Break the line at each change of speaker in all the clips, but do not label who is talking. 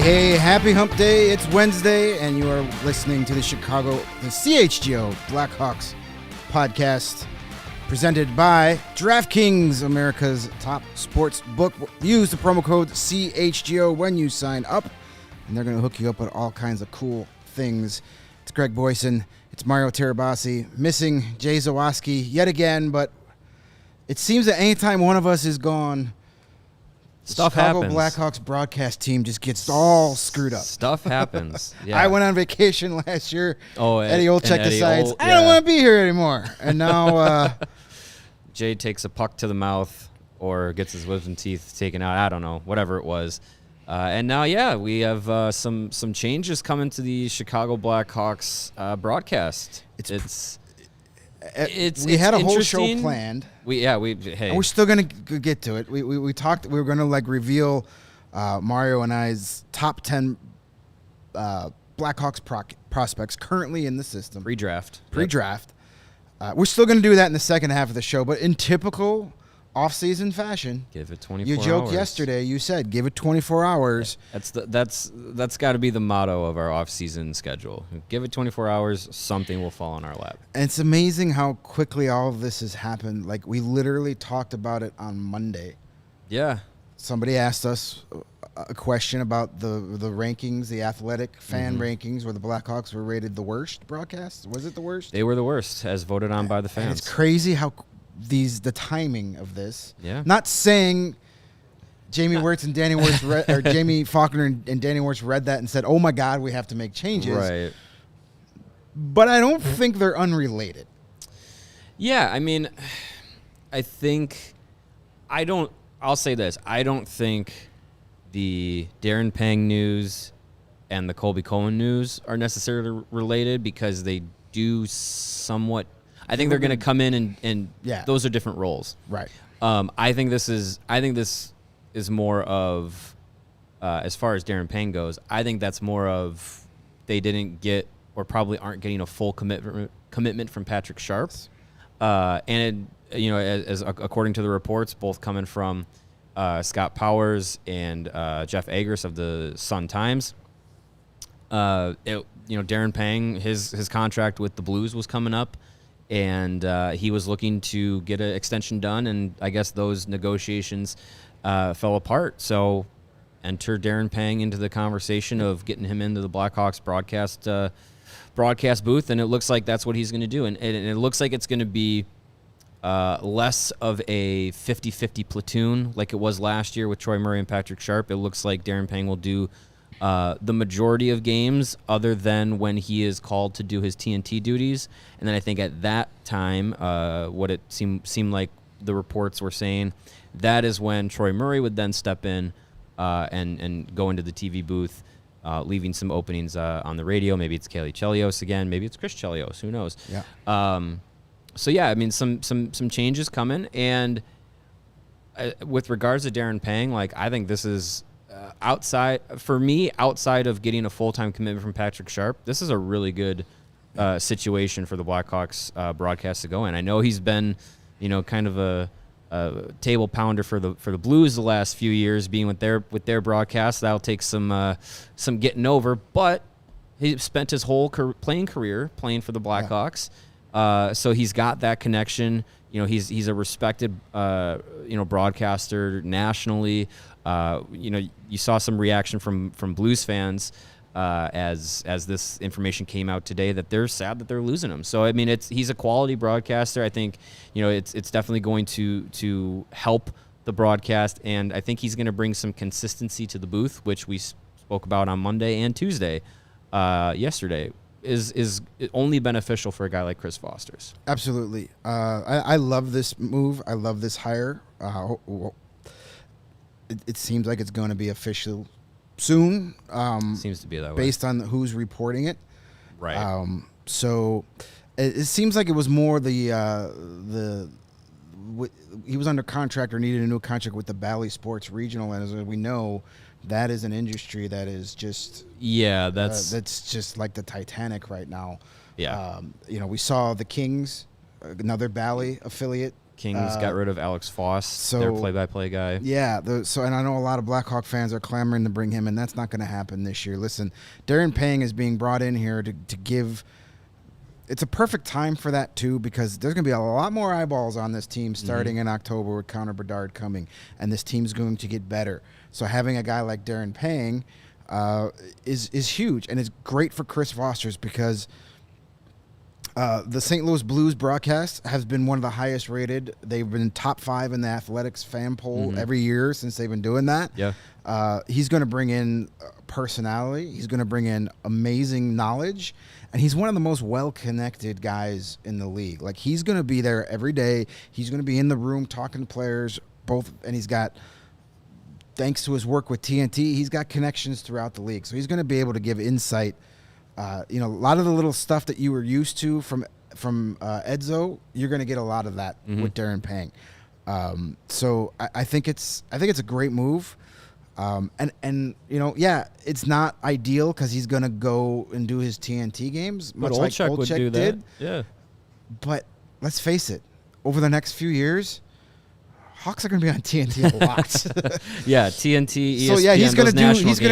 Hey, happy hump day. It's Wednesday, and you are listening to the CHGO Blackhawks Podcast, presented by DraftKings, America's top sports book. Use the promo code CHGO when you sign up, and they're going to hook you up with all kinds of cool things. It's Greg Boysen. It's Mario Tirabassi. Missing Jay Zawaski yet again, but it seems that anytime one of us is gone,
Stuff
Chicago
happens.
Blackhawks broadcast team just gets all screwed up.
Stuff happens. Yeah.
I went on vacation last year.
Oh,
Eddie Olczyk decides, I
yeah.
don't want to be here anymore. And now
Jay takes a puck to the mouth or gets his wisdom teeth taken out. I don't know, whatever it was. And now, we have some changes coming to the Chicago Blackhawks broadcast.
We had a whole show planned.
And
we're still gonna get to it. We talked. We were gonna reveal Mario and I's top 10 Blackhawks prospects currently in the system.
Pre-draft.
We're still gonna do that in the second half of the show. But in typical off-season fashion,
give it 24 hours.
You joked yesterday. You said give it 24 hours.
That's got to be the motto of our off-season schedule. Give it 24 hours, something will fall in our lap.
And it's amazing how quickly all of this has happened. We literally talked about it on Monday.
Yeah.
Somebody asked us a question about the rankings, the athletic fan rankings, where the Blackhawks were rated the worst broadcast. Was it the worst?
They were the worst, as voted on by the fans.
And it's crazy how the timing of this.
Yeah.
Not saying Jamie Wirtz and Danny Wirtz or Jamie Faulkner and Danny Wirtz read that and said, "Oh my God, we have to make changes."
Right.
But I don't think they're unrelated.
Yeah, I mean, I'll say this. I don't think the Darren Pang news and the Colby Cohen news are necessarily related because they do somewhat. I think they're going to come in and those are different roles.
Right.
I think this is more of, as far as Darren Pang goes, I think that's more of they didn't get or probably aren't getting a full commitment from Patrick Sharp. And as according to the reports, both coming from Scott Powers and Jeff Agris of the Sun-Times, Darren Pang, his contract with the Blues was coming up. And he was looking to get an extension done, and I guess those negotiations fell apart. So enter Darren Pang into the conversation of getting him into the Blackhawks broadcast booth, and it looks like that's what he's going to do. And it looks like it's going to be less of a 50-50 platoon like it was last year with Troy Murray and Patrick Sharp. It looks like Darren Pang will do the majority of games other than when he is called to do his TNT duties. And then I think at that time, what it seemed like the reports were saying, that is when Troy Murray would then step in and go into the TV booth, leaving some openings on the radio. Maybe it's Kaylee Chelios again. Maybe it's Chris Chelios. Who knows?
Yeah.
I mean, some changes coming. And with regards to Darren Pang, I think this is outside of getting a full-time commitment from Patrick Sharp, this is a really good situation for the Blackhawks broadcast to go in. I know he's been, kind of a table pounder for the Blues the last few years, being with their broadcast. That'll take some getting over, but he spent his whole playing career playing for the Blackhawks, so he's got that connection. He's a respected broadcaster nationally. You saw some reaction from Blues fans as this information came out today that they're sad that they're losing him. So I mean, he's a quality broadcaster. I think it's definitely going to help the broadcast, and I think he's going to bring some consistency to the booth, which we spoke about on Monday and Tuesday yesterday. Is only beneficial for a guy like Chris Foster's.
Absolutely. I love this move. I love this hire. It seems like it's going to be official soon.
Seems to be that way.
Based on who's reporting it.
Right.
So it seems like it was more he was under contract or needed a new contract with the Bally Sports Regional, and as we know, that is an industry that is just that's just like the Titanic right now.
Yeah.
We saw the Kings, another Bally affiliate,
Kings got rid of Alex Foss, their play-by-play guy.
Yeah, and I know a lot of Blackhawk fans are clamoring to bring him in. That's not going to happen this year. Listen, Darren Pang is being brought in here to give. It's a perfect time for that too, because there's going to be a lot more eyeballs on this team starting in October with Connor Bedard coming, and this team's going to get better. So having a guy like Darren Pang is huge, and it's great for Chris Foster's because. The St. Louis Blues broadcast has been one of the highest rated. They've been top 5 in the Athletics fan poll every year since they've been doing that.
Yeah.
He's going to bring in personality. He's going to bring in amazing knowledge. And he's one of the most well-connected guys in the league. Like, he's going to be there every day. He's going to be in the room talking to players, and he's got, thanks to his work with TNT, he's got connections throughout the league. So he's going to be able to give insight. A lot of the little stuff that you were used to from Edzo, you're going to get a lot of that with Darren Pang. So I think it's a great move. It's not ideal because he's going to go and do his TNT games, much like Olczyk did.
Yeah.
But let's face it, over the next few years, Hawks are going to be on TNT a lot.
Yeah, TNT, ESPN,
so yeah, he's going to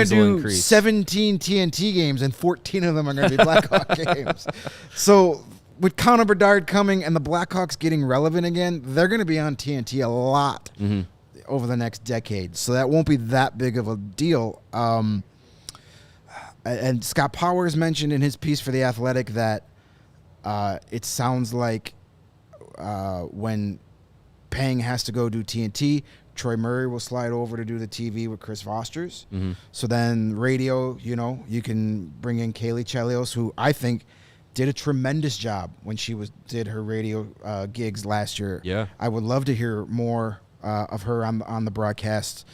do
increase.
17 TNT games, and 14 of them are going to be Blackhawk games. So with Connor Bedard coming and the Blackhawks getting relevant again, they're going to be on TNT a lot over the next decade. So that won't be that big of a deal. And Scott Powers mentioned in his piece for The Athletic that it sounds like when Pang has to go do TNT, Troy Murray will slide over to do the TV with Chris Foster's. So then radio, you can bring in Kaylee Chelios, who I think did a tremendous job when she did her radio gigs last year.
Yeah,
I would love to hear more of her on the broadcast.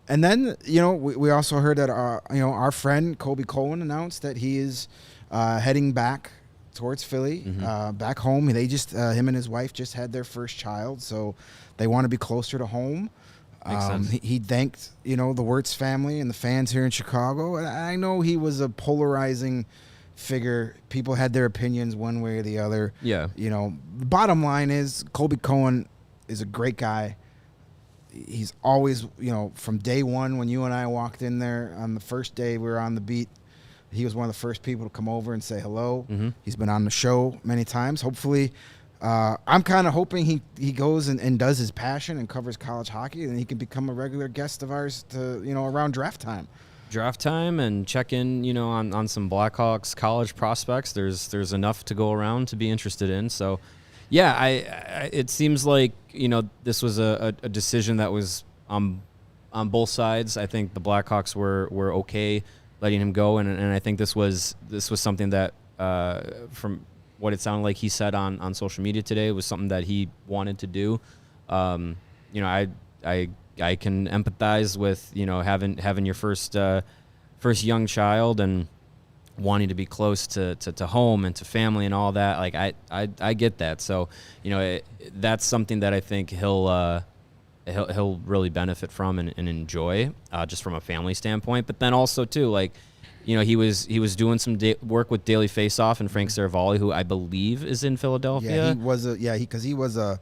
And then we also heard that our friend Colby Cohen announced that he is heading back towards Philly, back home. They just him and his wife just had their first child, so they want to be closer to home. He thanked the Wirtz family and the fans here in Chicago. And I know he was a polarizing figure. People had their opinions one way or the other.
Yeah.
The bottom line is Colby Cohen is a great guy. He's always, from day one when you and I walked in there on the first day we were on the beat, he was one of the first people to come over and say hello. He's been on the show many times. Hopefully, I'm kind of hoping he goes and does his passion and covers college hockey, and he can become a regular guest of ours to around draft time.
And check in, on some Blackhawks college prospects. There's enough to go around to be interested in. So, yeah, it seems like this was a decision that was on both sides. I think the Blackhawks were okay letting him go, and I think this was something that from what it sounded like he said on social media today was something that he wanted to do. I can empathize with having your first young child and wanting to be close to home and to family and all that. Like I get that. So that's something that I think he'll really benefit from and enjoy, just from a family standpoint. But then also too, he was doing some work with Daily Faceoff and Frank Saravalli, who I believe is in Philadelphia.
Yeah, he was a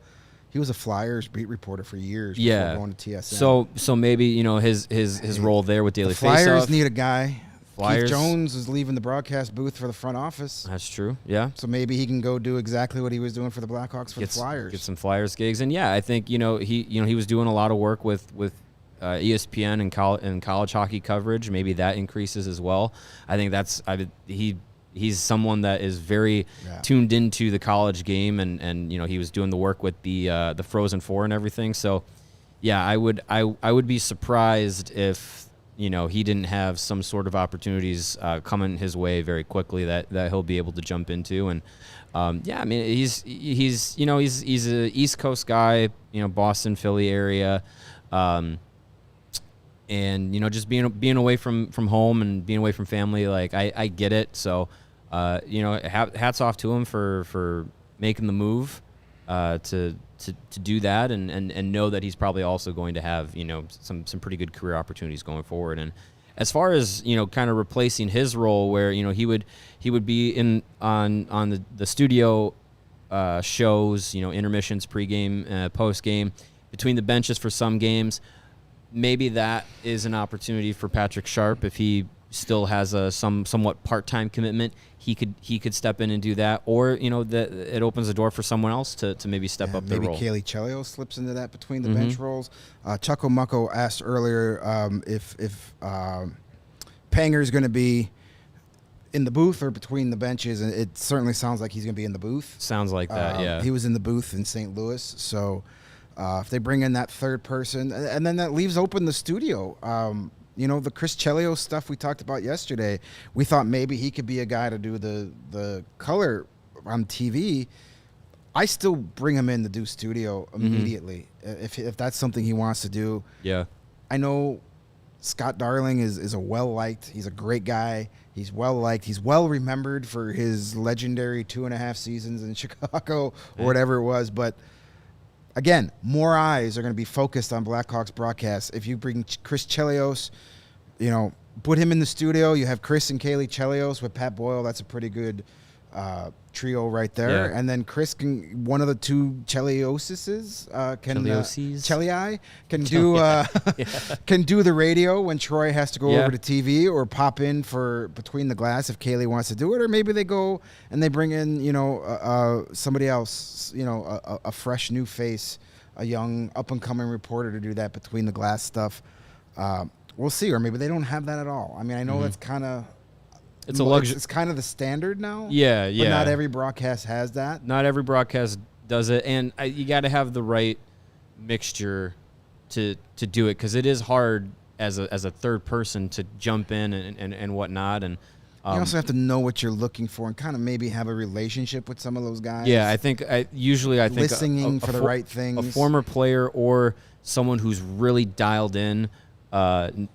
Flyers beat reporter for years before going to TSN.
So maybe his role there with Daily Faceoff.
Flyers need a guy.
Keith
Jones is leaving the broadcast booth for the front office.
That's true. Yeah.
So maybe he can go do exactly what he was doing for the Blackhawks for the Flyers.
Get some Flyers gigs, and yeah, I think he was doing a lot of work with ESPN and college hockey coverage. Maybe that increases as well. I think he's someone that is very tuned into the college game, and he was doing the work with the Frozen Four and everything. So yeah, I would be surprised if he didn't have some sort of opportunities coming his way very quickly that he'll be able to jump into. And he's a East Coast guy, Boston, Philly area, and just being away from home and being away from family. Like I get it. So hats off to him for making the move to do that, and know that he's probably also going to have some pretty good career opportunities going forward. And as far as kind of replacing his role, where he would be on the studio shows, intermissions, pregame, postgame, between the benches for some games. Maybe that is an opportunity for Patrick Sharp if he still has a somewhat part-time commitment. He could step in and do that, or it opens the door for someone else to maybe step up their role.
Maybe Kaylee Chelios slips into that between the bench roles. Chucko Mucko asked earlier if Panger is going to be in the booth or between the benches, and it certainly sounds like he's going to be in the booth.
Sounds like that, yeah.
He was in the booth in St. Louis, so if they bring in that third person, and then that leaves open the studio. The Chris Chelios stuff we talked about yesterday, we thought maybe he could be a guy to do the color on TV. I still bring him in to do studio immediately if that's something he wants to do.
Yeah.
I know Scott Darling is a well-liked. He's a great guy. He's well-liked. He's well-remembered for his legendary 2.5 seasons in Chicago or whatever it was. But, again, more eyes are going to be focused on Blackhawks broadcasts. If you bring Chris Chelios, put him in the studio. You have Chris and Kaylee Chelios with Pat Boyle. That's a pretty good trio right there.
Yeah.
And then Chris can, one of the two Chelioses, Chelii can do can do the radio when Troy has to go over to TV, or pop in for Between the Glass if Kaylee wants to do it, or maybe they go and they bring in somebody else, a fresh new face, a young up and coming reporter to do that Between the Glass stuff. We'll see, or maybe they don't have that at all. I mean, I know that's kind of.
It's a luxury.
It's kind of the standard now.
Yeah.
But not every broadcast has that.
Not every broadcast does it, and you got to have the right mixture to do it, because it is hard as a third person to jump in and whatnot. And
you also have to know what you're looking for and kind of maybe have a relationship with some of those guys.
Yeah, I think
listening for the right things.
A former player or someone who's really dialed in to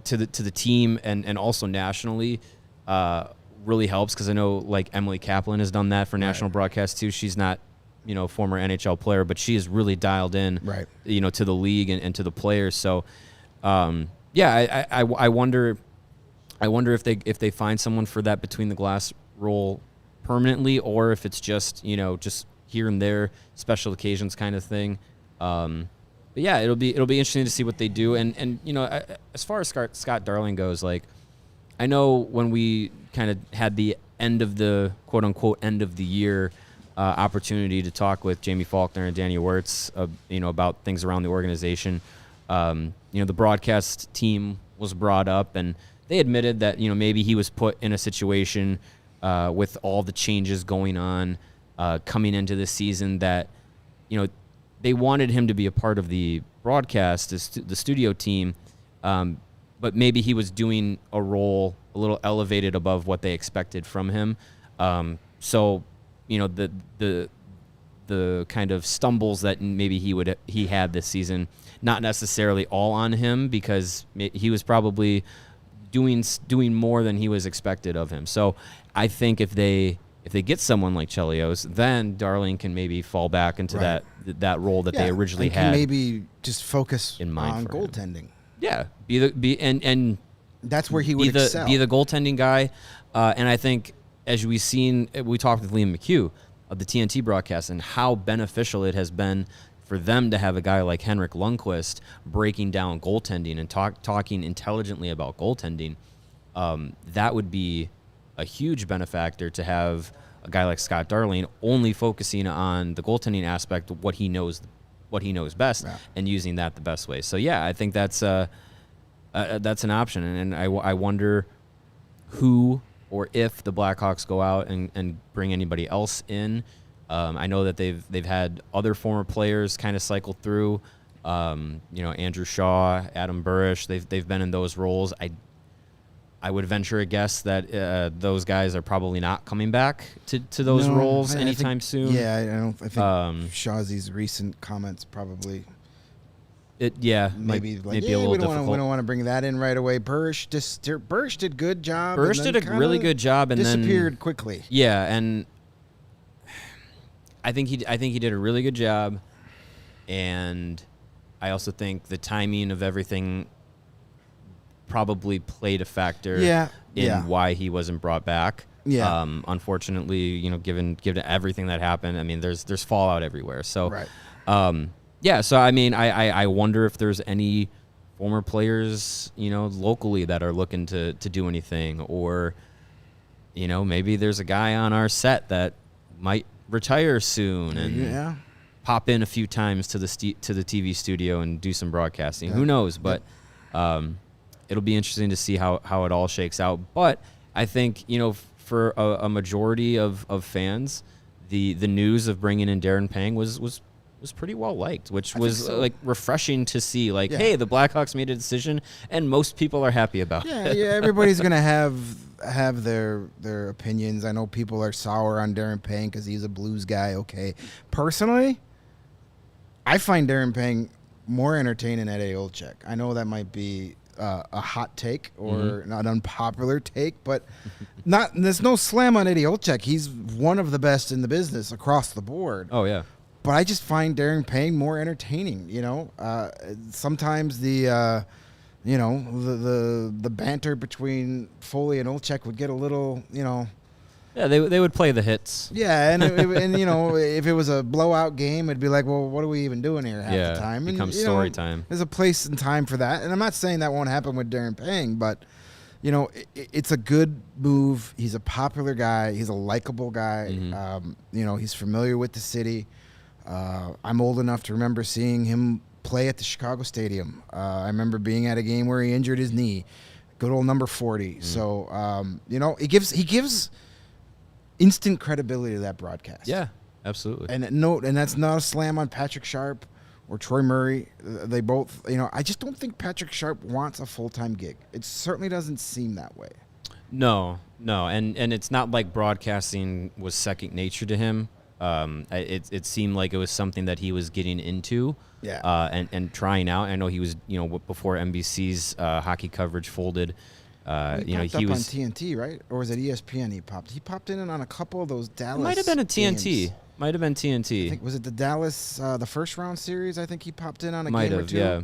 the team and also nationally. Really helps, because I know like Emily Kaplan has done that for national broadcast too. She's not, former NHL player, but she is really dialed in, to the league and to the players. So, I wonder if they find someone for that Between the Glass role permanently, or if it's just here and there, special occasions kind of thing. But yeah, it'll be interesting to see what they do. And as far as Scott Darling goes, like, I know when we kind of had the end of the quote-unquote end of the year opportunity to talk with Jamie Faulkner and Danny Wirtz, about things around the organization, the broadcast team was brought up, and they admitted that, maybe he was put in a situation with all the changes going on coming into the season that, they wanted him to be a part of the broadcast, the studio team, but maybe he was doing a role a little elevated above what they expected from him. So, the kind of stumbles that maybe he had this season, not necessarily all on him, because he was probably doing more than he was expected of him. So I think if they get someone like Chelios, then Darling can maybe fall back into that role that they originally had.
Maybe just focus
in mind
on
for
goaltending.
Him. Yeah, and
that's where he would excel.
Be the goaltending guy, and I think as we talked with Liam McHugh of the TNT broadcast and how beneficial it has been for them to have a guy like Henrik Lundqvist breaking down goaltending and talking intelligently about goaltending. That would be a huge benefactor to have a guy like Scott Darling only focusing on the goaltending aspect of what he knows best, and using that the best way. So yeah, I think that's an option, and I wonder who or if the Blackhawks go out and bring anybody else in. I know that they've had other former players kind of cycle through. Andrew Shaw, Adam Burish, they've been in those roles. I would venture a guess that those guys are probably not coming back to those roles anytime soon.
Yeah, I think Shawzy's recent comments probably.
Maybe a little difficult.
We don't want to bring that in right away. Burish did a good job.
Burish did a really good job, and
disappeared
then
quickly.
Yeah, and I think he did a really good job, and I also think the timing of everything probably played a factor in why he wasn't brought back.
Yeah.
Unfortunately, given everything that happened, I mean, there's fallout everywhere. So,
Right.
So I mean, I wonder if there's any former players, locally that are looking to do anything, or, maybe there's a guy on our set that might retire soon and pop in a few times to the TV studio and do some broadcasting. Who knows? But it'll be interesting to see how it all shakes out. But I think, for a majority of fans, the news of bringing in Darren Pang was pretty well liked, which was like refreshing to see. Like, hey, the Blackhawks made a decision, and most people are happy about it.
Yeah, everybody's gonna have their opinions. I know people are sour on Darren Pang because he's a Blues guy. Okay, personally, I find Darren Pang more entertaining at Olczyk. I know that might be a hot take or an unpopular take, but there's no slam on Eddie Olczyk. He's one of the best in the business across the board.
Oh yeah.
But I just find Darren Pang more entertaining. Sometimes the banter between Foley and Olczyk would get a little,
Yeah, they would play the hits.
Yeah, and if it was a blowout game, it'd be like, well, what are we even doing here half the time?
It becomes story time.
There's a place and time for that, and I'm not saying that won't happen with Darren Pang, but it's a good move. He's a popular guy. He's a likable guy. He's familiar with the city. I'm old enough to remember seeing him play at the Chicago Stadium. I remember being at a game where he injured his knee. Good old number 40. So, he gives instant credibility to that broadcast.
Yeah, absolutely.
And that's not a slam on Patrick Sharp or Troy Murray. They both, I just don't think Patrick Sharp wants a full-time gig. It certainly doesn't seem that way.
No. And it's not like broadcasting was second nature to him. It seemed like it was something that he was getting into, and trying out. I know he was, before NBC's hockey coverage folded.
He popped up on TNT, right? Or was it ESPN? He popped in on a couple of those Dallas.
Might have been a TNT.
games.
Might have been TNT.
I think, was it the Dallas the first round series? I think he popped in on a
Might
game
have,
or two.
Yeah.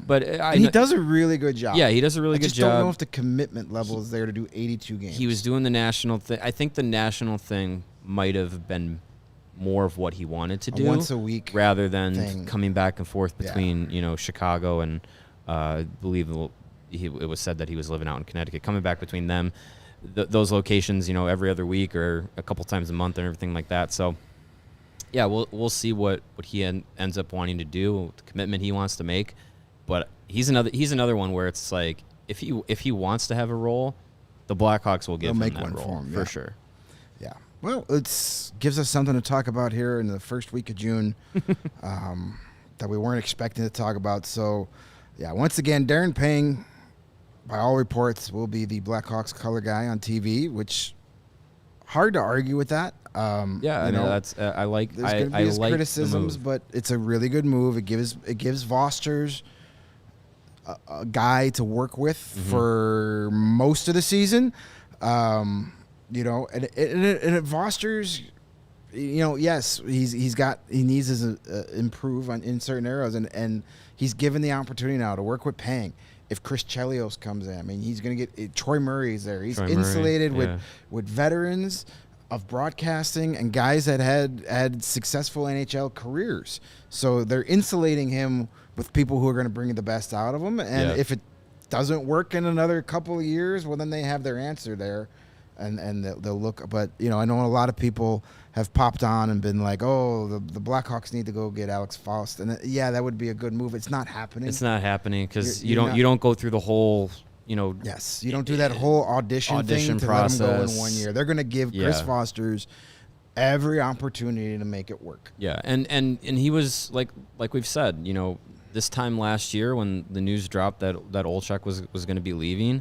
But
he does a really good job.
Yeah, he does a really good job.
I just don't know if the commitment level is there to do 82 games.
He was doing the national thing. I think the national thing might have been more of what he wanted to do,
once a week
rather than
thing.
coming back and forth between Chicago and I believe it was said that he was living out in Connecticut, coming back between them, those locations, every other week or a couple times a month and everything like that. So yeah, we'll see what he ends up wanting to do, the commitment he wants to make. But he's another one where it's like if he wants to have a role, the Blackhawks will give him that role for sure.
Yeah. Well, it gives us something to talk about here in the first week of June that we weren't expecting to talk about. So, yeah, once again, Darren Pang, by all reports, will be the Blackhawks color guy on TV, which hard to argue with that.
That's I like.
There's going to be his criticisms,
the move.
but it's a really good move. It gives Vosters a guy to work with for most of the season. And Vosters, yes, he needs to improve in certain areas, and he's given the opportunity now to work with Pang. If Chris Chelios comes in, I mean, he's going to get Troy Murray's there. He's insulated with veterans of broadcasting and guys that had successful NHL careers. So they're insulating him with people who are going to bring the best out of him. And if it doesn't work in another couple of years, well, then they have their answer there. And they'll look, but I know a lot of people have popped on and been like, "Oh, the Blackhawks need to go get Alex Faust," and that would be a good move. It's not happening.
It's not happening because you don't go through the whole
Yes, you don't do that whole audition thing to
process.
Let them go in 1 year. They're going to give Chris Foster's every opportunity to make it work.
Yeah, and he was like we've said, this time last year when the news dropped that Olczyk was going to be leaving.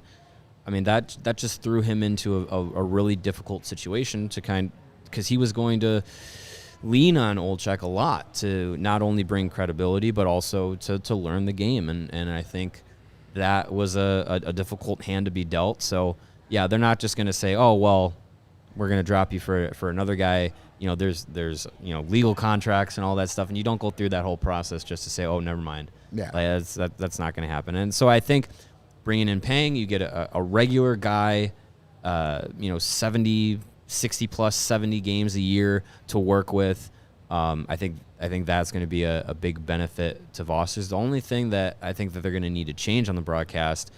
I mean, that just threw him into a really difficult situation because he was going to lean on Olczyk a lot to not only bring credibility but also to learn the game, and I think that was a difficult hand to be dealt. So yeah, they're not just going to say, oh well, we're going to drop you for another guy. There's legal contracts and all that stuff, and you don't go through that whole process just to say, oh, never mind.
Yeah,
that's not going to happen. And so I think, bringing in Pang, you get a regular guy 70, 60 plus 70 games a year to work with. I think that's going to be a big benefit to Voster's. The only thing that I think that they're going to need to change on the broadcast,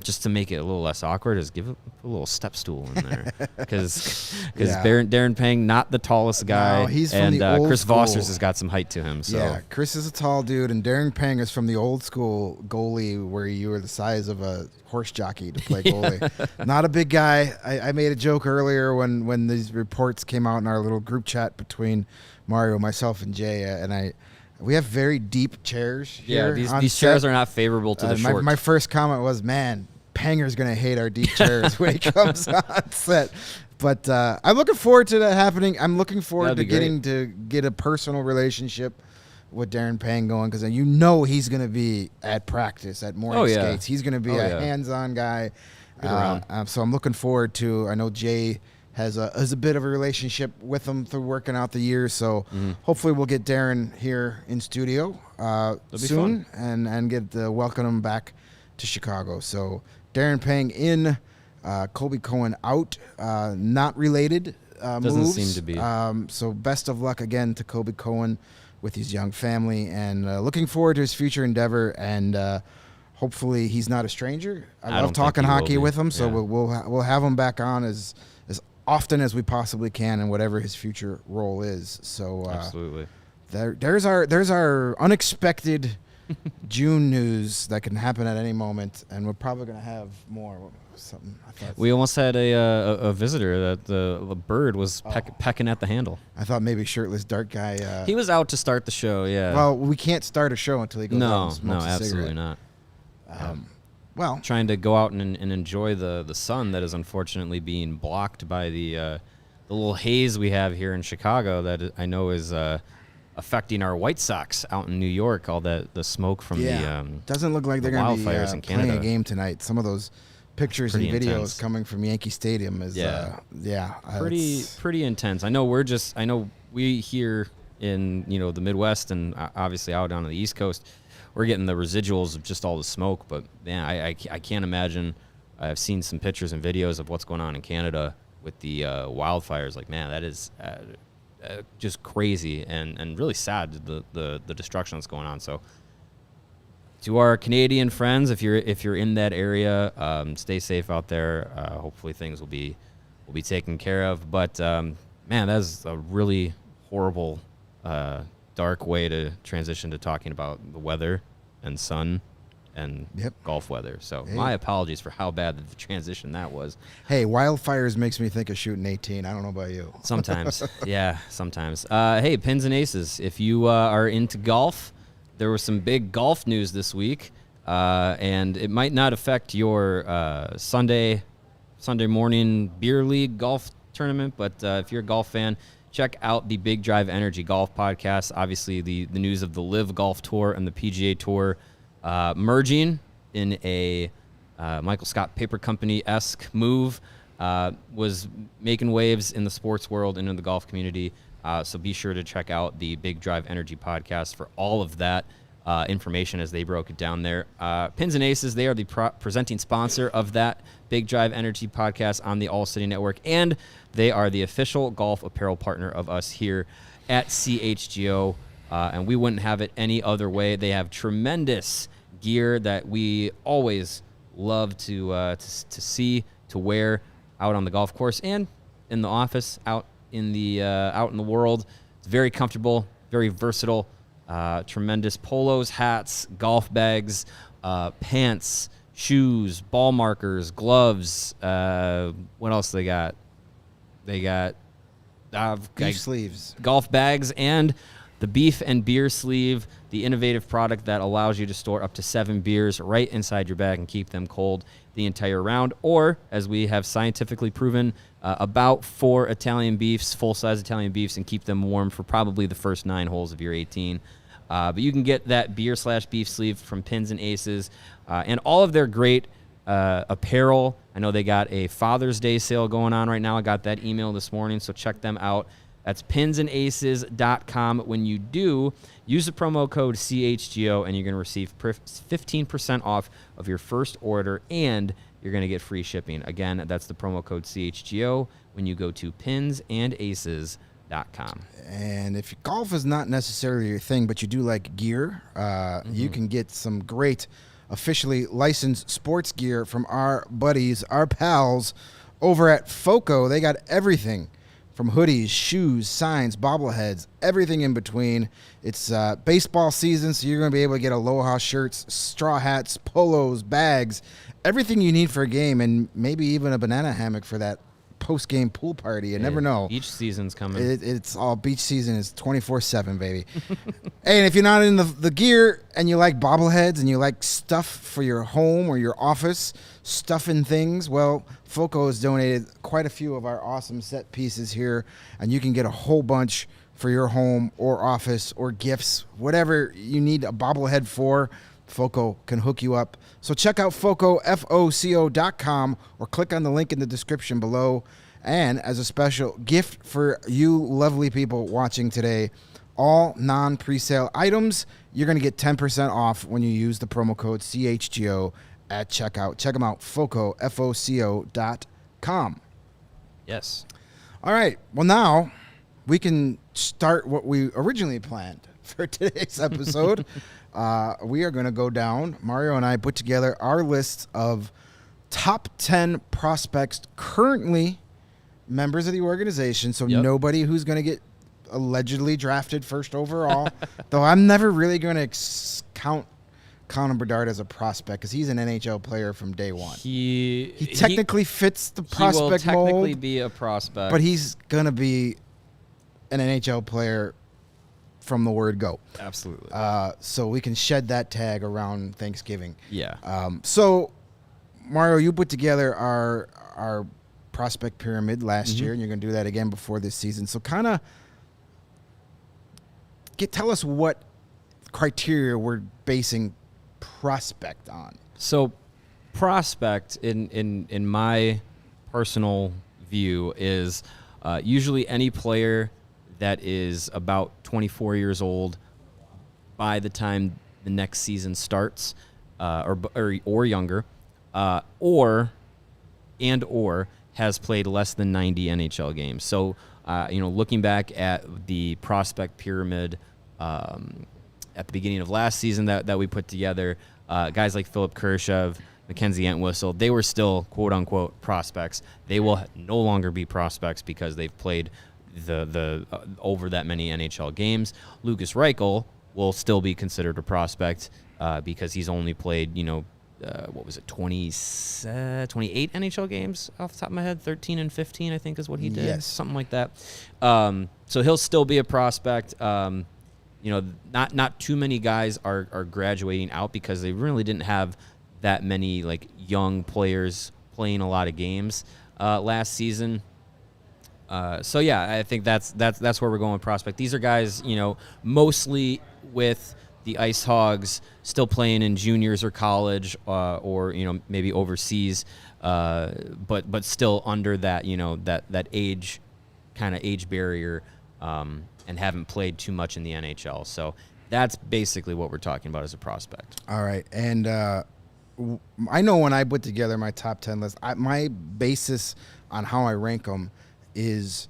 just to make it a little less awkward, is give a little step stool in there, because Darren Pang, not the tallest guy,
he's from the old
Chris
school.
Voster's has got some height to him. So
yeah, Chris is a tall dude, and Darren Pang is from the old school goalie, where you were the size of a horse jockey to play goalie. Not a big guy. I made a joke earlier when these reports came out in our little group chat between Mario, myself, and Jay, and we have very deep chairs here.
Yeah, these chairs are not favorable to the short.
My first comment was, man, Panger's going to hate our deep chairs when he comes on set. But I'm looking forward to that happening. I'm looking forward to getting to get a personal relationship with Darren Pang going, because he's going to be at practice, at morning skates. He's going to be a hands-on guy. So I'm looking forward to, I know Jay has a bit of a relationship with him through working out the years, so hopefully we'll get Darren here in studio soon and get welcome him back to Chicago. So Darren Pang in, Colby Cohen out, not related
Doesn't
moves.
seem to be.
So best of luck again to Colby Cohen with his young family, and looking forward to his future endeavor, and hopefully he's not a stranger. I love talking hockey with him, so we'll have him back on as often as we possibly can, in whatever his future role is. So
absolutely,
there's our unexpected June news that can happen at any moment, and we're probably gonna have more. Something I thought
we almost had a visitor that the bird was pecking at the handle.
I thought maybe shirtless dark guy.
He was out to start the show. Yeah.
Well, we can't start a show until he goes out and smokes a
absolutely
cigarette.
not.
Well,
trying to go out and enjoy the sun that is unfortunately being blocked by the little haze we have here in Chicago that I know is affecting our White Sox out in New York. All the smoke from the
doesn't look like they're going to be
wildfires in
playing
Canada.
a game tonight. Some of those pictures and videos
intense.
coming from Yankee Stadium is
pretty intense. I know we here in the Midwest and obviously out on the East Coast, we're getting the residuals of just all the smoke, but man, I can't imagine. I've seen some pictures and videos of what's going on in Canada with the wildfires. Like, man, that is just crazy and really sad, the destruction that's going on. So to our Canadian friends, if you're in that area, stay safe out there. Hopefully things will be taken care of. But man, that is a really horrible, dark way to transition to talking about the weather and sun and golf weather. So my apologies for how bad the transition that was.
Hey, wildfires makes me think of shooting 18. I don't know about you.
Sometimes. Yeah, sometimes. Hey, Pins and Aces, if you are into golf, there was some big golf news this week, and it might not affect your Sunday morning beer league golf tournament, but if you're a golf fan, check out the Big Drive Energy Golf Podcast. Obviously, the news of the Live Golf Tour and the PGA Tour merging in a Michael Scott Paper Company-esque move was making waves in the sports world and in the golf community. So be sure to check out the Big Drive Energy Podcast for all of that information as they broke it down there. Pins and Aces, they are the presenting sponsor of that Big Drive Energy Podcast on the ALLCITY Network, and they are the official golf apparel partner of us here at CHGO, and we wouldn't have it any other way. They have tremendous gear that we always love to see, to wear out on the golf course and in the office, out in the world. It's very comfortable, very versatile. Tremendous polos, hats, golf bags, pants, shoes, ball markers, gloves. What else they got? They got
Beef sleeves,
golf bags, and the beef and beer sleeve, the innovative product that allows you to store up to 7 beers right inside your bag and keep them cold the entire round. Or, as we have scientifically proven, about 4 Italian beefs, full-size Italian beefs, and keep them warm for probably the first 9 holes of your 18. But you can get that beer/beef sleeve from Pins and Aces, and all of their great apparel. I know they got a Father's Day sale going on right now. I got that email this morning, so check them out. That's pinsandaces.com. When you do, use the promo code CHGO, and you're going to receive 15% off of your first order and you're going to get free shipping. Again, that's the promo code CHGO when you go to pinsandaces.com.
And if golf is not necessarily your thing, but you do like gear, you can get some great officially licensed sports gear from our buddies, our pals over at FOCO. They got everything from hoodies, shoes, signs, bobbleheads, everything in between. It's baseball season, so you're going to be able to get aloha shirts, straw hats, polos, bags, everything you need for a game, and maybe even a banana hammock for that post-game pool party. You never know.
Beach season's coming.
It's all beach season is 24/7, baby. Hey, and if you're not in the gear and you like bobbleheads and you like stuff for your home or your office, stuff and things, well, FOCO has donated quite a few of our awesome set pieces here, and you can get a whole bunch for your home or office or gifts, whatever you need a bobblehead for. FOCO can hook you up. So check out FOCO, FOCO.com, or click on the link in the description below. And as a special gift for you lovely people watching today, all non-presale items, you're going to get 10% off when you use the promo code CHGO at checkout. Check them out, FOCO, FOCO.com.
Yes.
All right. Well, now we can start what we originally planned for today's episode. We are going to go down. Mario and I put together our list of top 10 prospects currently members of the organization. So nobody who's going to get allegedly drafted first overall. Though I'm never really going to count Connor Bedard as a prospect because he's an NHL player from day one. He technically fits the prospect
mold. He will technically
mold,
be a prospect.
but he's going to be an NHL player from the word go.
Absolutely.
So we can shed that tag around Thanksgiving.
Yeah.
So, Mario, you put together our prospect pyramid last year, and you're going to do that again before this season. So kind of tell us what criteria we're basing prospect on.
So prospect, in my personal view, is usually any player that is about 24 years old by the time the next season starts, or younger, or has played less than 90 NHL games. So, looking back at the prospect pyramid at the beginning of last season that we put together, guys like Philip Kurashev, Mackenzie Entwistle, they were still quote-unquote prospects. They will no longer be prospects because they've played the over that many NHL games. Lucas Reichel will still be considered a prospect because he's only played, 28 NHL games off the top of my head, 13 and 15, I think is what he did.
Yes.
Something like that. So he'll still be a prospect. Not too many guys are graduating out because they really didn't have that many like young players playing a lot of games last season. So yeah, I think that's where we're going with prospect. These are guys, mostly with the Ice Hogs still playing in juniors or college, or maybe overseas, but still under that that age barrier, and haven't played too much in the NHL. So that's basically what we're talking about as a prospect.
All right, and I know when I put together my top 10 list, my basis on how I rank them is,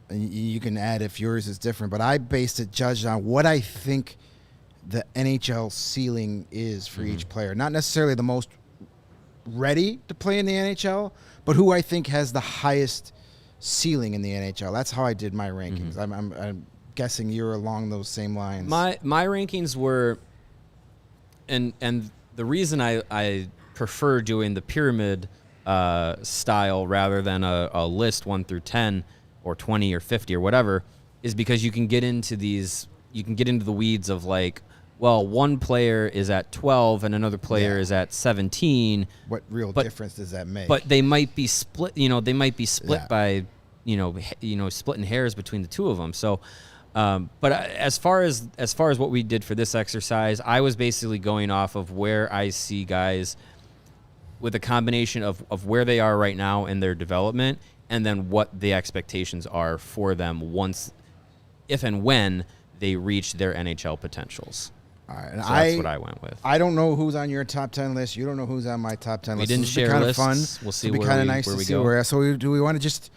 and you can add if yours is different, but I based it judged on what I think the NHL ceiling is for each player. Not necessarily the most ready to play in the NHL, but who I think has the highest ceiling in the NHL. That's how I did my rankings. I'm guessing you're along those same lines.
My rankings were, and the reason I prefer doing the pyramid style rather than a list 1 through 10 or 20 or 50 or whatever is because you can get into the weeds of like, well, one player is at 12 and another player is at 17.
What real difference does that make?
But they might be split, they might be split by, splitting hairs between the two of them. So, but as far as what we did for this exercise, I was basically going off of where I see guys with a combination of where they are right now in their development and then what the expectations are for them if and when they reach their NHL potentials.
All right, and
So that's what I went with.
I don't know who's on your top 10 list. You don't know who's on my top 10 list.
We didn't share
kind
lists.
Of fun.
We'll see
It'll be
where
kind of
we,
nice
where
to
we
see
go.
where. So do we want to just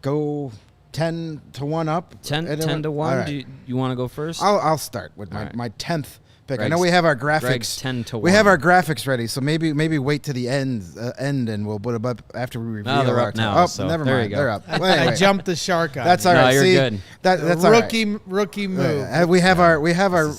go 10 to 1 up?
10 to 1.
Right.
Do you want to go first?
I'll start with
All right.
my 10th pick.
Greg's,
I know we have our graphics.
Greg's 10 to 1.
We have our graphics ready, so maybe wait to the end, and we'll put them up after we review.
No, they're
our
up now.
Oh,
So
never
there
mind.
you go.
They're up. Well,
I
anyway,
jumped the shark on
that's
you.
all right.
No, you're
See,
good.
That's all right.
Rookie move.
We have our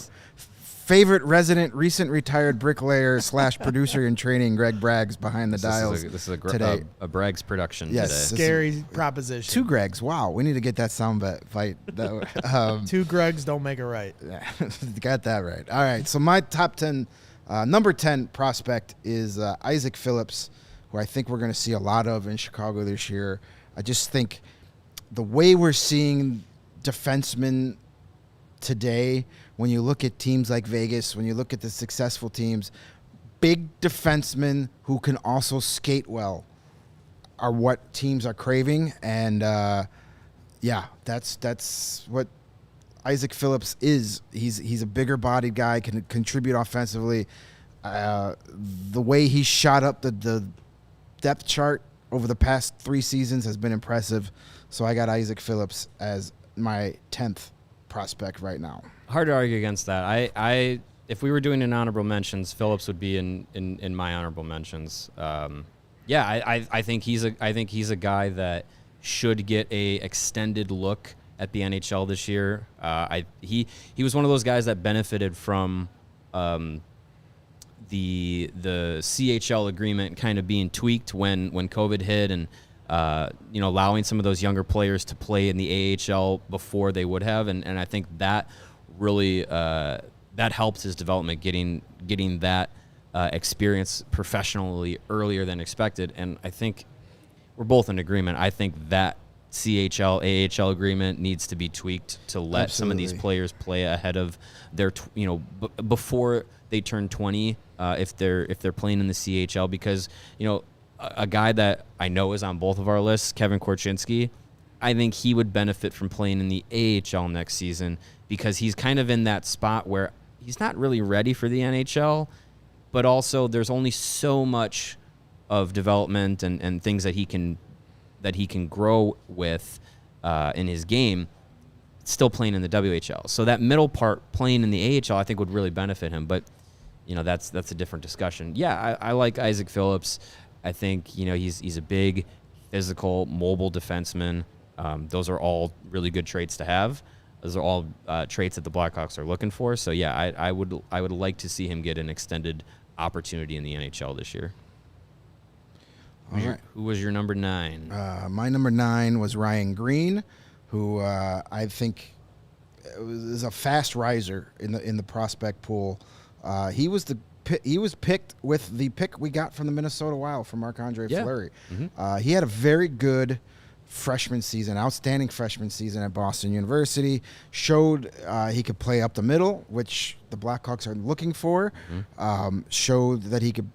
favorite resident, recent retired bricklayer / producer in training, Greg Braggs, behind the dials.
This is
today.
a Braggs production
Yes.
today.
Scary proposition.
Two Gregs. Wow, we need to get that sound fight.
Two Gregs don't make it right.
Got that right. All right. So my top 10, number 10 prospect is Isaac Phillips, who I think we're going to see a lot of in Chicago this year. I just think the way we're seeing defensemen today, when you look at teams like Vegas, when you look at the successful teams, big defensemen who can also skate well are what teams are craving. And that's what Isaac Phillips is. He's a bigger bodied guy, can contribute offensively. The way he shot up the depth chart over the past 3 seasons has been impressive. So I got Isaac Phillips as my 10th prospect right now.
Hard to argue against that. I if we were doing an honorable mentions, Phillips would be in my honorable mentions. I think he's a guy that should get a extended look at the NHL this year. He was one of those guys that benefited from the CHL agreement kind of being tweaked when COVID hit, and allowing some of those younger players to play in the AHL before they would have, and I think that really that helped his development, getting that experience professionally earlier than expected. And I think we're both in agreement. I think that CHL AHL agreement needs to be tweaked to let some of these players play ahead of their before they turn 20 if they're playing in the CHL, because a guy that I know is on both of our lists, Kevin Korchinski, I think he would benefit from playing in the AHL next season, because he's kind of in that spot where he's not really ready for the NHL, but also there's only so much of development and things that he can grow with in his game, still playing in the WHL. So that middle part, playing in the AHL, I think would really benefit him. But that's a different discussion. Yeah, I like Isaac Phillips. I think he's a big, physical, mobile defenseman. Those are all really good traits to have. Those are all traits that the Blackhawks are looking for. So yeah, I would like to see him get an extended opportunity in the NHL this year. Who was your number 9?
My number 9 was Ryan Green, who I think is a fast riser in the prospect pool. He was picked with the pick we got from the Minnesota Wild from Marc-Andre Fleury. Mm-hmm. He had a very good freshman season, outstanding freshman season at Boston University. Showed he could play up the middle, which the Blackhawks are looking for. Mm-hmm. Showed that he could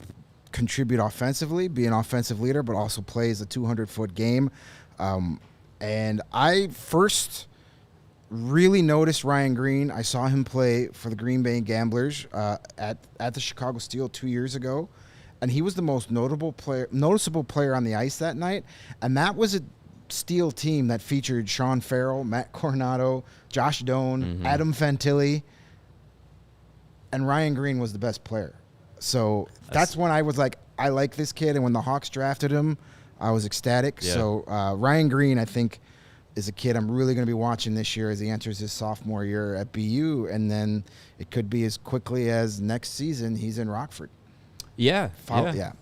contribute offensively, be an offensive leader, but also plays a 200-foot game. And I first really noticed Ryan Green. I saw him play for the Green Bay Gamblers at the Chicago Steel 2 years ago, and he was the most noticeable player on the ice that night. And that was a Steel team that featured Sean Farrell, Matt Coronado, Josh Doan, mm-hmm. Adam Fantilli, and Ryan Green was the best player. So that's when I was like, I like this kid. And when the Hawks drafted him, I was ecstatic. Yeah. So Ryan Green, I think, is a kid I'm really going to be watching this year as he enters his sophomore year at BU. And then it could be as quickly as next season he's in Rockford.
Yeah.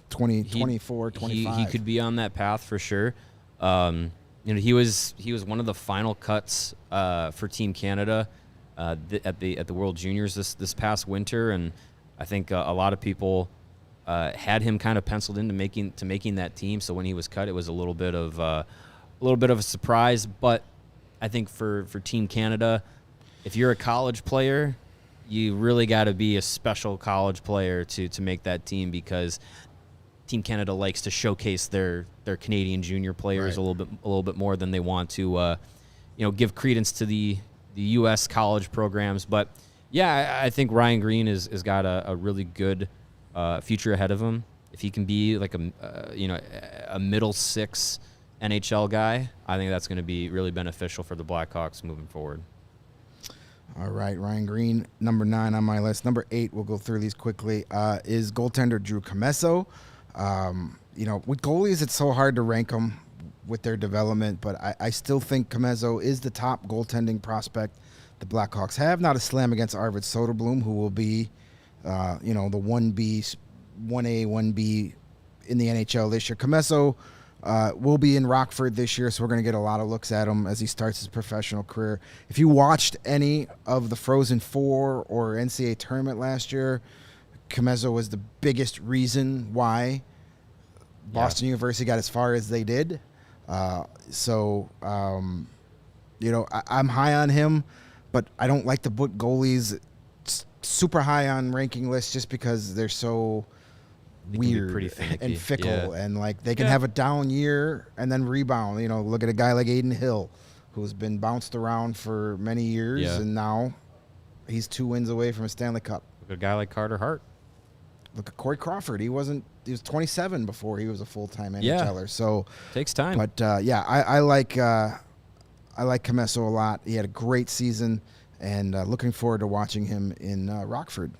24, 25.
He could be on that path for sure. He was one of the final cuts for Team Canada at the World Juniors this past winter, and I think a lot of people had him kind of penciled into making that team. So when he was cut, it was a little bit of a surprise. But I think for Team Canada, if you're a college player, you really got to be a special college player to make that team, because Team Canada likes to showcase their Canadian junior players right. a little bit more than they want to give credence to the U.S. college programs. But Yeah, I think Ryan Green has got a really good future ahead of him. If he can be like a middle six NHL guy, I think that's going to be really beneficial for the Blackhawks moving forward.
All right, Ryan Green, number 9 on my list. Number 8, we'll go through these quickly, is goaltender Drew Commesso. With goalies, it's so hard to rank them with their development, but I still think Commesso is the top goaltending prospect the Blackhawks have. Not a slam against Arvid Soderblom, who will be, the 1B, 1A, 1B in the NHL this year. Commesso will be in Rockford this year, so we're going to get a lot of looks at him as he starts his professional career. If you watched any of the Frozen Four or NCAA tournament last year, Commesso was the biggest reason why Boston University got as far as they did. I'm high on him, but I don't like to put goalies super high on ranking lists just because they're so weird and fickle, and like they can have a down year and then rebound. Look at a guy like Aiden Hill, who's been bounced around for many years, and now he's 2 wins away from a Stanley Cup.
Look at a guy like Carter Hart.
Look at Corey Crawford. He was 27 before he was a full-time NHLer. So
takes time.
But I like Commesso a lot. He had a great season, and looking forward to watching him in Rockford.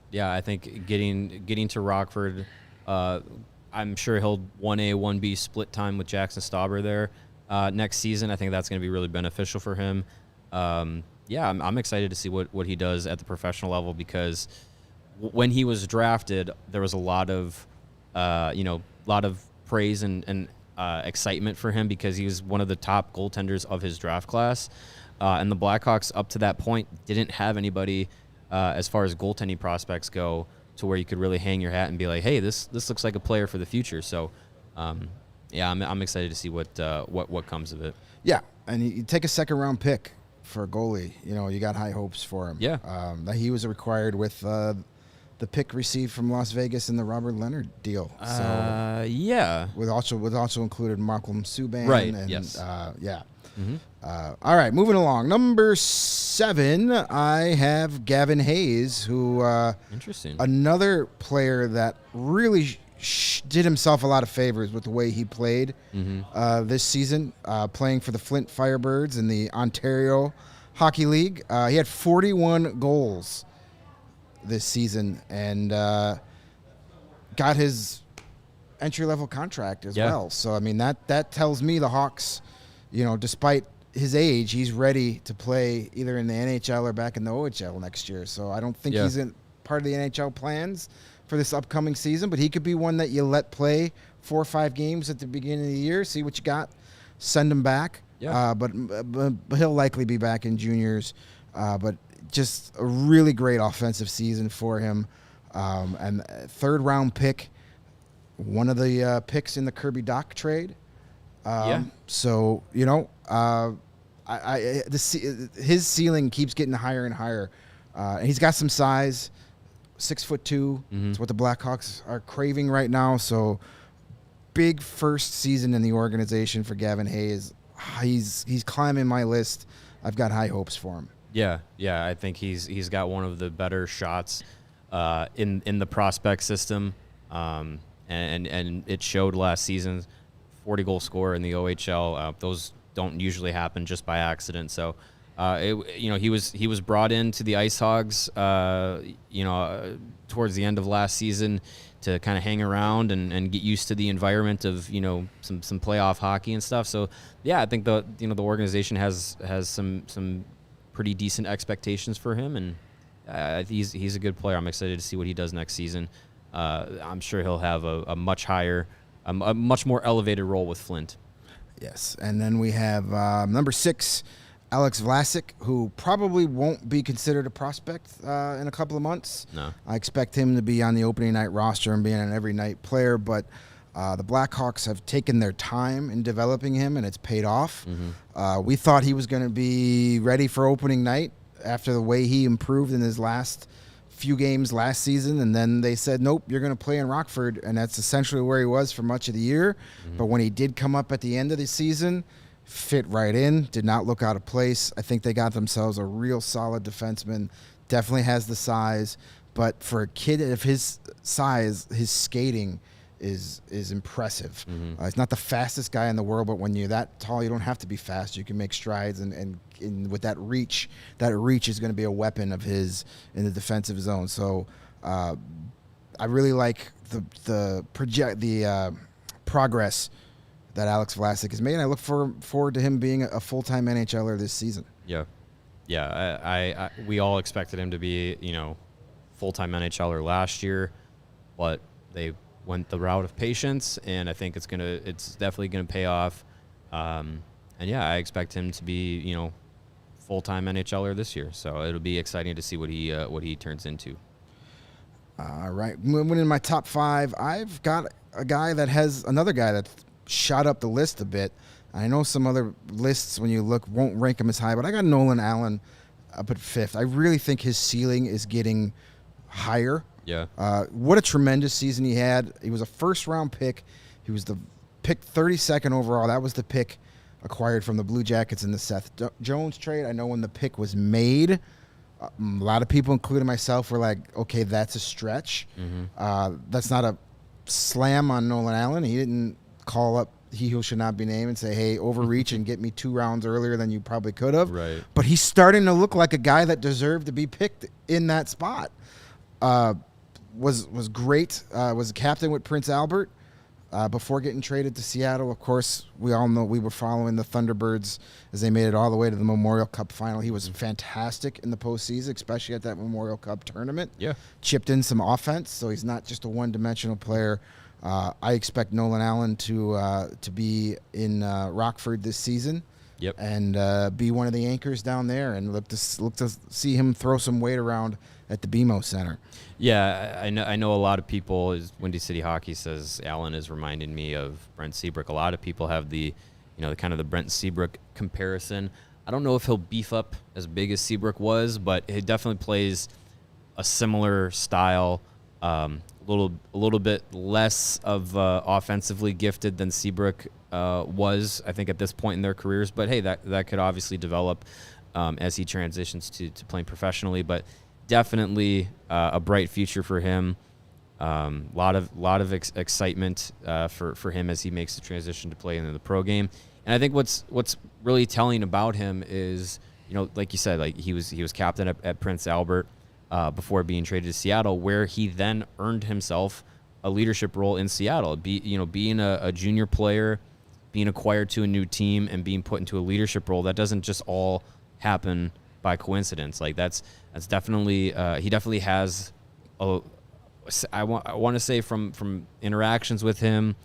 Yeah, I think getting to Rockford, I'm sure he'll 1A, 1B split time with Jackson Stauber there next season. I think that's going to be really beneficial for him. I'm excited to see what he does at the professional level, because when he was drafted, there was a lot of praise and excitement for him because he was one of the top goaltenders of his draft class. And the Blackhawks up to that point didn't have anybody as far as goaltending prospects go to where you could really hang your hat and be like, hey, this looks like a player for the future. So, I'm excited to see what comes of it. Yeah,
and you take a second-round pick for a goalie. You got high hopes for him.
Yeah.
That he was required with the pick received from Las Vegas in the Robert Leonard deal. With also included Malcolm Subban.
Right.
And,
yes.
All right, moving along. Number 7, I have Gavin Hayes, who
interesting.
Another player that really did himself a lot of favors with the way he played this season, playing for the Flint Firebirds in the Ontario Hockey League. He had 41 goals this season and got his entry-level contract as well. So, I mean, that tells me the Hawks, despite his age, he's ready to play either in the NHL or back in the OHL next year. So I don't think he's in part of the NHL plans for this upcoming season, but he could be one that you let play 4 or 5 games at the beginning of the year, see what you got, send him back. But he'll likely be back in juniors. But just a really great offensive season for him. And 3rd-round pick, one of the picks in the Kirby Dach trade. So, his ceiling keeps getting higher and higher. And he's got some size, 6'2". It's what the Blackhawks are craving right now. So, big first season in the organization for Gavin Hayes. He's climbing my list. I've got high hopes for him.
Yeah, I think he's got one of the better shots in the prospect system, and it showed last season. 40-goal scorer in the OHL. Those don't usually happen just by accident. So, he was brought into the Ice Hogs, towards the end of last season to kind of hang around and get used to the environment of some playoff hockey and stuff. So, I think the organization has some pretty decent expectations for him, and he's a good player. I'm excited to see what he does next season. I'm sure he'll have a much higher. A much more elevated role with Flint.
Yes, and then we have number 6, Alex Vlasic, who probably won't be considered a prospect in a couple of months.
No.
I expect him to be on the opening night roster and being an every night player, but the Blackhawks have taken their time in developing him, and it's paid off. We thought he was going to be ready for opening night after the way he improved in his last few games last season, and then they said, nope, you're going to play in Rockford, and that's essentially where he was for much of the year. But when he did come up at the end of the season, fit right in, did not look out of place. I think they got themselves a real solid defenseman Definitely has the size, but for a kid of his size, his skating is impressive. He's not the fastest guy in the world, but when you're that tall, you don't have to be fast. You can make strides, and with that reach is going to be a weapon of his in the defensive zone. So I really like the progress that Alex Vlasic has made, and I look forward to him being a full-time NHLer this season.
Yeah. I we all expected him to be, full-time NHLer last year, but they went the route of patience, and I think it's definitely gonna pay off. And yeah, I expect him to be, full-time NHLer this year. So it'll be exciting to see what he turns into.
All right, moving in my top 5, I've got another guy that shot up the list a bit. I know some other lists, when you look, won't rank him as high, but I got Nolan Allen up at 5th. I really think his ceiling is getting higher.
Yeah.
What a tremendous season he had. He was a first-round pick. He was the pick 32nd overall. That was the pick acquired from the Blue Jackets in the Seth Jones trade. I know when the pick was made, a lot of people, including myself, were like, okay, that's a stretch. That's not a slam on Nolan Allen. He didn't call up he who should not be named and say, hey, overreach and get me 2 rounds earlier than you probably could have.
Right.
But he's starting to look like a guy that deserved to be picked in that spot. Was great. Was a captain with Prince Albert before getting traded to Seattle. Of course, we all know we were following the Thunderbirds as they made it all the way to the Memorial Cup final. He was fantastic in the postseason, especially at that Memorial Cup tournament.
Yeah.
Chipped in some offense, so he's not just a one-dimensional player. I expect Nolan Allen to be in Rockford this season.
Yep.
And be one of the anchors down there, and look to see him throw some weight around at the BMO Center.
Yeah, I know a lot of people, as Windy City Hockey says, Allen is reminding me of Brent Seabrook. A lot of people have the kind of the Brent Seabrook comparison. I don't know if he'll beef up as big as Seabrook was, but he definitely plays a similar style. A little bit less of offensively gifted than Seabrook was, I think, at this point in their careers. But hey, that could obviously develop as he transitions to playing professionally. But definitely a bright future for him. Lot of excitement for him as he makes the transition to play in the pro game. And I think what's really telling about him is, like you said, like he was captain at Prince Albert. Before being traded to Seattle, where he then earned himself a leadership role in Seattle. Being a junior player, being acquired to a new team, and being put into a leadership role, that doesn't just all happen by coincidence. Like that's definitely he definitely has I want to say from interactions with him,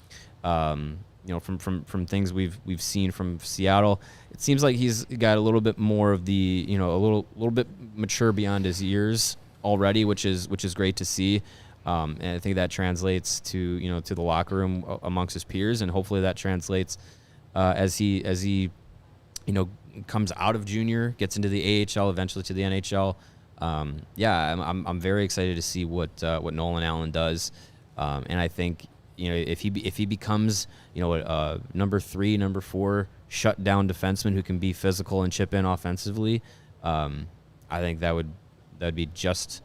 from things we've seen from Seattle, it seems like he's got a little bit more of the a little bit mature beyond his years already, which is great to see. And I think that translates to to the locker room amongst his peers, and hopefully that translates as he comes out of junior, gets into the AHL, eventually to the NHL. I'm very excited to see what Nolan Allen does, and I think if he becomes a number 3, number 4 shutdown defenseman who can be physical and chip in offensively, I think that'd be just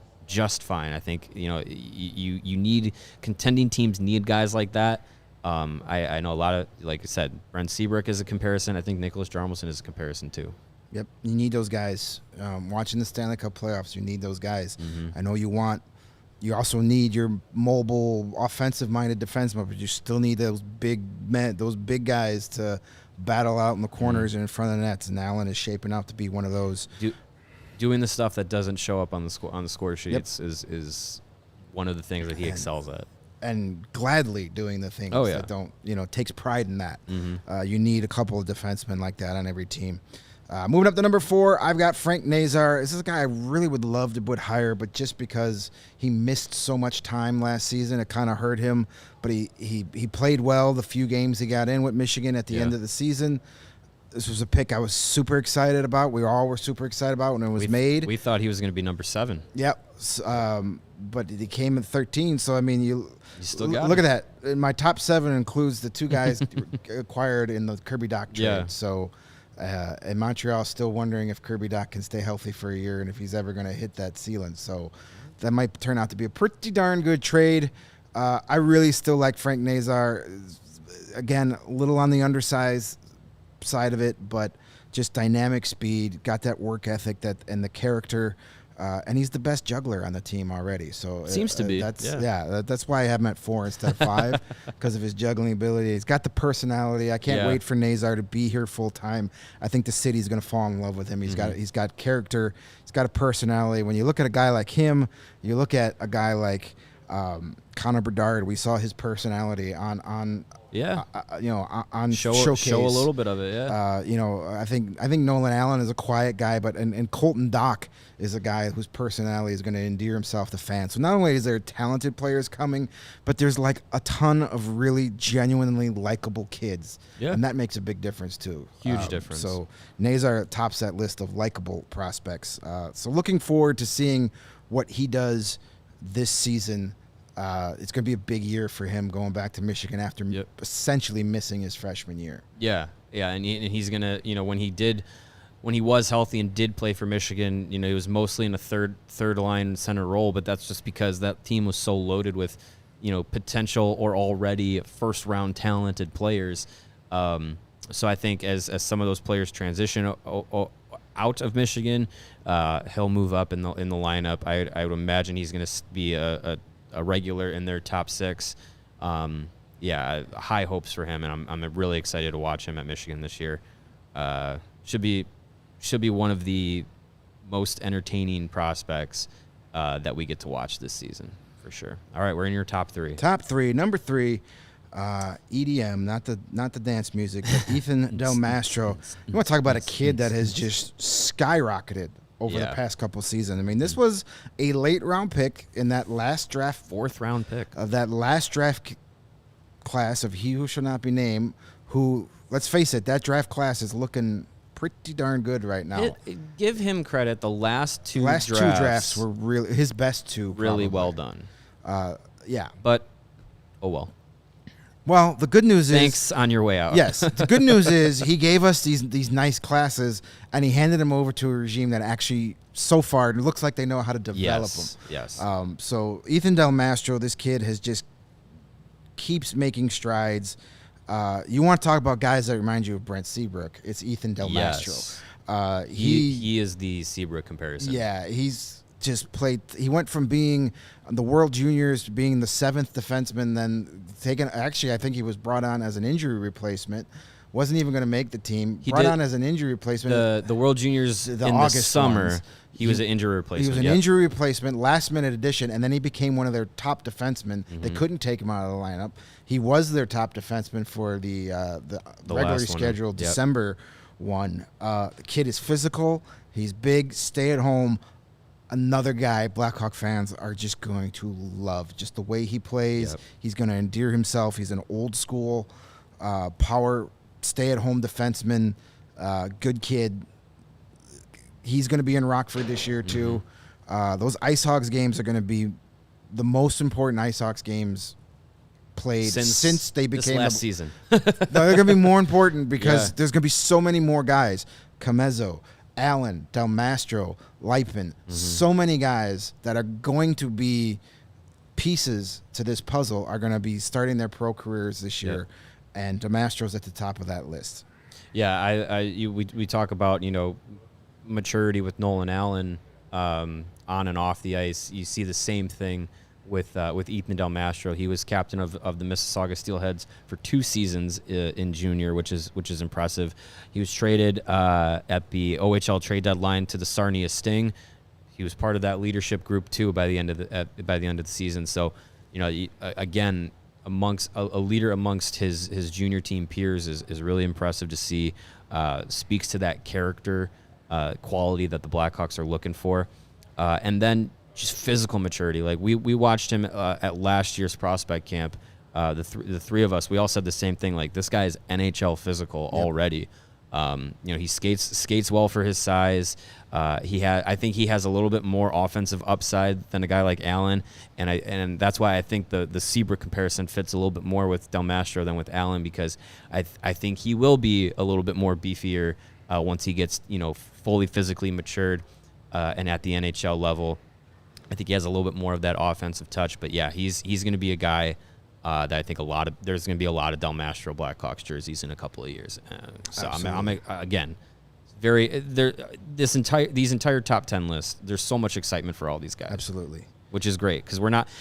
fine. I think you need contending teams need guys like that. I know a lot of, like I said, Brent Seabrook is a comparison. I think Nicholas Jarmelson is a comparison too.
Yep, you need those guys. Watching the Stanley Cup playoffs, you need those guys. I know you also need your mobile, offensive-minded defenseman, but you still need those big men, those big guys to battle out in the corners and in front of the nets. And Allen is shaping up to be one of those.
Doing the stuff that doesn't show up on the score sheets is one of the things that he excels at.
And gladly doing the things that don't, takes pride in that. You need a couple of defensemen like that on every team. Moving up to number 4, I've got Frank Nazar. This is a guy I really would love to put higher, but just because he missed so much time last season, it kind of hurt him. But he played well the few games he got in with Michigan at the end of the season. This was a pick I was super excited about. We all were super excited about when it was made.
We thought he was going to be number 7.
Yep. But he came at 13, so I mean, you
still got
look at that. My top 7 includes the 2 guys acquired in the Kirby Dach trade.
Yeah.
So And Montreal's still wondering if Kirby Dach can stay healthy for a year and if he's ever going to hit that ceiling. So that might turn out to be a pretty darn good trade. I really still like Frank Nazar. Again, a little on the undersized side of it, but just dynamic speed, got that work ethic and the character. And he's the best juggler on the team already. So
seems to be.
That's why I have him at 4 instead of 5 because of his juggling ability. He's got the personality. I can't wait for Nazar to be here full time. I think the city's going to fall in love with him. He's got character. He's got a personality. When you look at a guy like him, you look at a guy like Connor Bedard. We saw his personality on Showcase.
Show a little bit of it.
I think Nolan Allen is a quiet guy, but and Colton Dach is a guy whose personality is going to endear himself to fans. So not only is there talented players coming, but there's like a ton of really genuinely likable kids, and that makes a big difference too.
Huge difference.
So Nazar tops that list of likable prospects. So looking forward to seeing what he does this season. It's going to be a big year for him going back to Michigan after essentially missing his freshman year.
Yeah, and he's going to, when he was healthy and did play for Michigan, he was mostly in a third line center role, but that's just because that team was so loaded with, potential or already first-round talented players. So I think as some of those players transition out of Michigan, he'll move up in the lineup. I would imagine he's going to be a regular in their top 6. High hopes for him, and I'm really excited to watch him at Michigan this year. Should be one of the most entertaining prospects that we get to watch this season for sure. All right, we're in your top 3.
Top 3, number 3, EDM, not the dance music, but Ethan Del Mastro. You want to talk about a kid that has just skyrocketed over the past couple seasons. I mean, this was a late round pick in that last draft,
4th round pick
of that last draft class of He Who Shall Not Be Named. Who, let's face it, that draft class is looking pretty darn good right now.
Give him credit. The last two
drafts were really his best 2.
Really well done. But oh well.
Well, the good news is...
Thanks on your way out.
Yes. The good news is he gave us these nice classes, and he handed them over to a regime that actually, so far, it looks like they know how to develop them.
Yes.
So Ethan Del Mastro, this kid has just keeps making strides. You want to talk about guys that remind you of Brent Seabrook. It's Ethan Del Mastro.
He is the Seabrook comparison.
Yeah, he's just played. He went from being the World Juniors to being the 7th defenseman, then taken. Actually, I think he was brought on as an injury replacement. Wasn't even going to make the team. Brought on as an injury replacement.
The World Juniors in the summer. He was an injury replacement.
He was an injury replacement, last-minute addition, and then he became one of their top defensemen. Mm-hmm. They couldn't take him out of the lineup. He was their top defenseman for the regularly scheduled December one. The kid is physical. He's big. Stay at home. Another guy Blackhawk fans are just going to love. Just the way he plays. Yep. He's going to endear himself. He's an old-school power stay-at-home defenseman. Good kid. He's going to be in Rockford this year, too. Those Ice Hogs games are going to be the most important Ice Hogs games played since they became...
this last season.
No, they're going to be more important because there's going to be so many more guys. Camezzo, Allen, Del Mastro, Lipin, so many guys that are going to be pieces to this puzzle are going to be starting their pro careers this year, and Del Mastro's at the top of that list.
Yeah, we talk about, maturity with Nolan Allen on and off the ice. You see the same thing with Ethan Del Mastro. He was captain of the Mississauga Steelheads for 2 seasons in junior, which is impressive. He was traded at the OHL trade deadline to the Sarnia Sting. He was part of that leadership group too by the end of the season. So, again, amongst a leader amongst his junior team peers is really impressive to see. Speaks to that character quality that the Blackhawks are looking for, and then just physical maturity. Like we watched him at last year's prospect camp. The three of us, we all said the same thing. Like, this guy is NHL physical already. He skates well for his size. I think he has a little bit more offensive upside than a guy like Allen, and that's why I think the Seabrook comparison fits a little bit more with Del Mastro than with Allen, because I think he will be a little bit more beefier once he gets, fully physically matured and at the NHL level. I think he has a little bit more of that offensive touch. But, yeah, he's going to be a guy that I think there's going to be a lot of Del Mastro Blackhawks jerseys in a couple of years. So I'm again, these entire top 10 lists, there's so much excitement for all these guys.
Absolutely.
Which is great because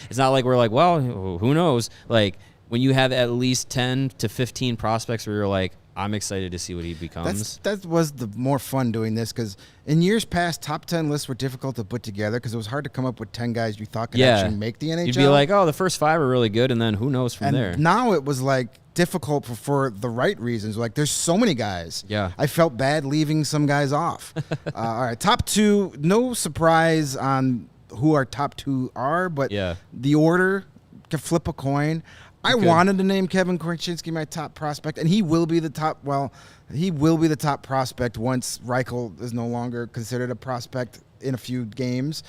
it's not like we're like, well, who knows? Like when you have at least 10 to 15 prospects where you're like, I'm excited to see what he becomes.
That was the more fun doing this because in years past, top 10 lists were difficult to put together because it was hard to come up with 10 guys you thought could actually make the NHL.
You'd be like, oh, the first 5 are really good, and then who knows from there.
Now it was like difficult for the right reasons. Like there's so many guys.
Yeah.
I felt bad leaving some guys off. All right, top 2, no surprise on who our top 2 are, but the order to flip a coin. I wanted to name Kevin Korchinski my top prospect, and he will be the top. Well, he will be the top prospect once Reichel is no longer considered a prospect in a few games,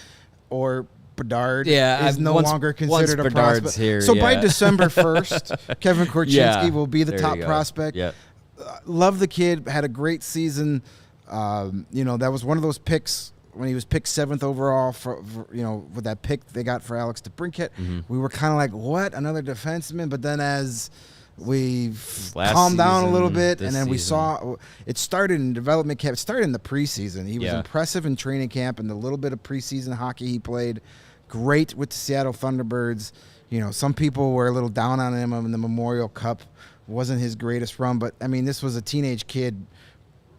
or Bedard is no longer considered a prospect.
Here,
so by December 1st, Kevin Korchinski will be the top prospect.
Yeah.
Love the kid. Had a great season. That was one of those picks. When he was picked 7th overall for with that pick they got for Alex DeBrincat, we were kind of like, what, another defenseman? But then as we calmed down a little bit, and then we saw it started in development camp. It started in the preseason. He was impressive in training camp and the little bit of preseason hockey he played. Great with the Seattle Thunderbirds. Some people were a little down on him in the Memorial Cup. Wasn't his greatest run, but I mean, this was a teenage kid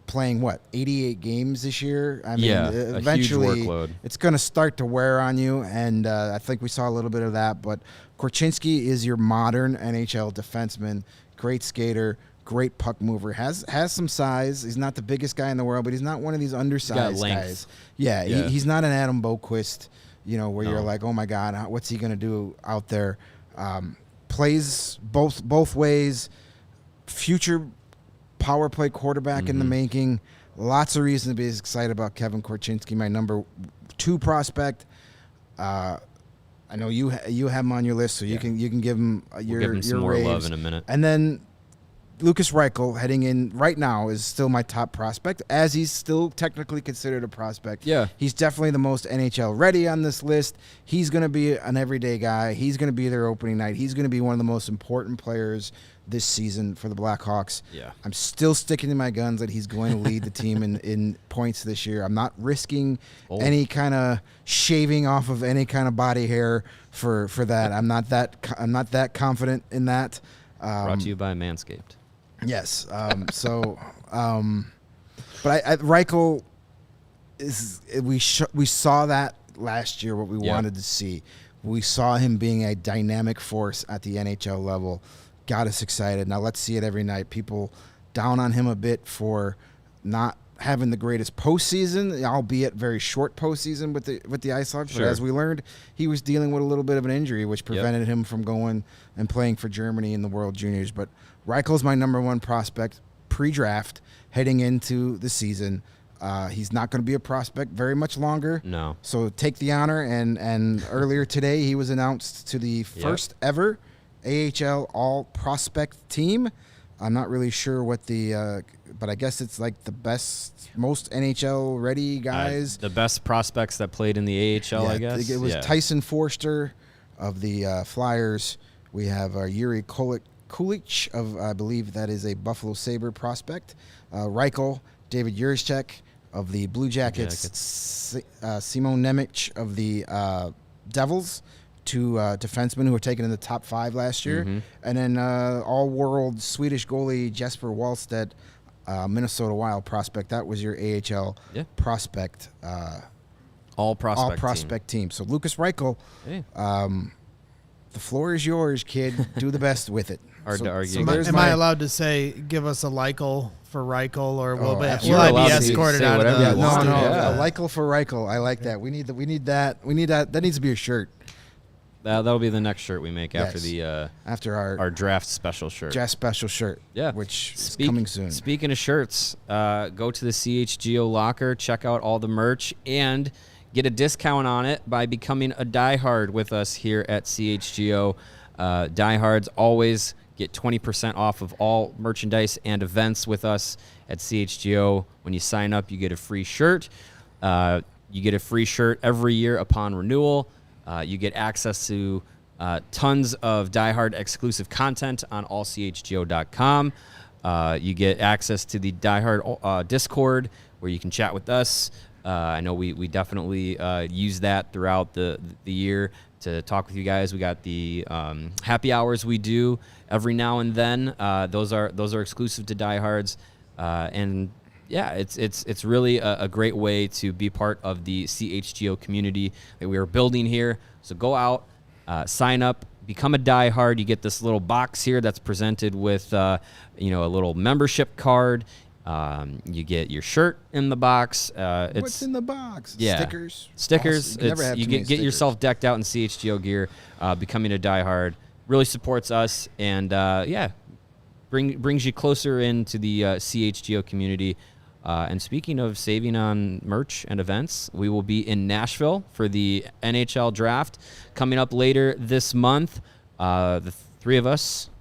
playing 88 games this year. I mean, eventually
a huge workload.
It's going to start to wear on you, and I think we saw a little bit of that. But Korchinski is your modern NHL defenseman, great skater, great puck mover, has some size. He's not the biggest guy in the world, but he's not one of these undersized guys. Yeah. He's not an Adam Boquist, where you're like, oh my God, what's he going to do out there? Plays both ways. Future power play quarterback in the making. Lots of reason to be excited about Kevin Korchinski, my number 2 prospect. I know you have him on your list, so you can give him your
some more
raves.
love in a minute.
And then Lucas Reichel, heading in right now, is still my top prospect, as he's still technically considered a prospect.
Yeah.
He's definitely the most NHL ready on this list. He's going to be an everyday guy. He's going to be there opening night. He's going to be one of the most important players this season for the Blackhawks.
Yeah.
I'm still sticking to my guns that he's going to lead the team in points this year. I'm not risking any kind of shaving off of any kind of body hair for that. I'm not that confident in that.
Brought to you by Manscaped.
Yes. But Reichel is we saw that last year, what we wanted to see. We saw him being a dynamic force at the NHL level. Got us excited. Now let's see it every night. People down on him a bit for not having the greatest postseason, albeit very short postseason with the Ice Hogs.
Sure.
But as we learned, he was dealing with a little bit of an injury, which prevented him from going and playing for Germany in the World Juniors. But Reichel's my number 1 prospect pre-draft heading into the season. He's not going to be a prospect very much longer.
No.
So take the honor. And earlier today, he was announced to the first ever AHL All-Prospect team. I'm not really sure what but I guess it's like the best, most NHL-ready guys.
The best prospects that played in the AHL, I guess.
It was Tyson Forster of the Flyers. We have Yuri Kulich of, I believe that is a Buffalo Sabre prospect. Reichel, David Juracek of the Blue Jackets. Simon Nemec of the Devils. 2 defensemen who were taken in the top 5 last year. And then all-world Swedish goalie Jesper Wallstedt, Minnesota Wild prospect. That was your AHL prospect. All-prospect team. So Lucas Reichel, the floor is yours, kid. Do the best with it.
Hard to argue.
Am I allowed to say, give us a Leichel for Reichel, or will I be
allowed to
escorted
say
out of
whatever
the
you want.
No,
Yeah.
a Leichel for Reichel. I like that. We need that. That needs to be a shirt.
That'll be the next shirt we make after
after
our draft special shirt.
Draft special shirt.
Yeah.
Which is coming soon.
Speaking of shirts, go to the CHGO locker, check out all the merch, and get a discount on it by becoming a diehard with us here at CHGO. Diehards always Get 20% off of all merchandise and events with us at CHGO. When you sign up, you get a free shirt. You get a free shirt every year upon renewal. You get access to tons of diehard exclusive content on allchgo.com. You get access to the diehard Discord where you can chat with us. I know we definitely use that throughout the year to talk with you guys. We got the happy hours we do every now and then. Those are exclusive to diehards, and yeah, it's really a great way to be part of the CHGO community that we are building here. So go out, sign up, become a diehard. You get this little box here that's presented with a little membership card. You get your shirt in the box.
What's in the box?
Yeah,
Stickers.
Stickers. You get yourself decked out in CHGO gear. Becoming a diehard really supports us, and brings you closer into the CHGO community. And speaking of saving on merch and events, we will be in Nashville for the NHL draft coming up later this month. The three of us,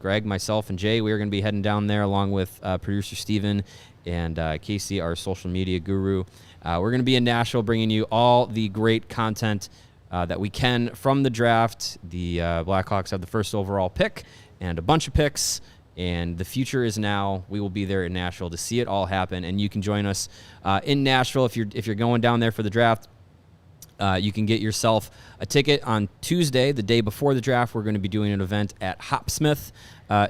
Greg, myself, and Jay, we are going to be heading down there along with producer Steven and Casey, our social media guru. We're going to be in Nashville bringing you all the great content that we can from the draft. The Blackhawks have the first overall pick and a bunch of picks. And the future is now. We will be there in Nashville to see it all happen, and you can join us in Nashville if you're going down there for the draft. You can get yourself a ticket on Tuesday, the day before the draft. We're going to be doing an event at Hopsmith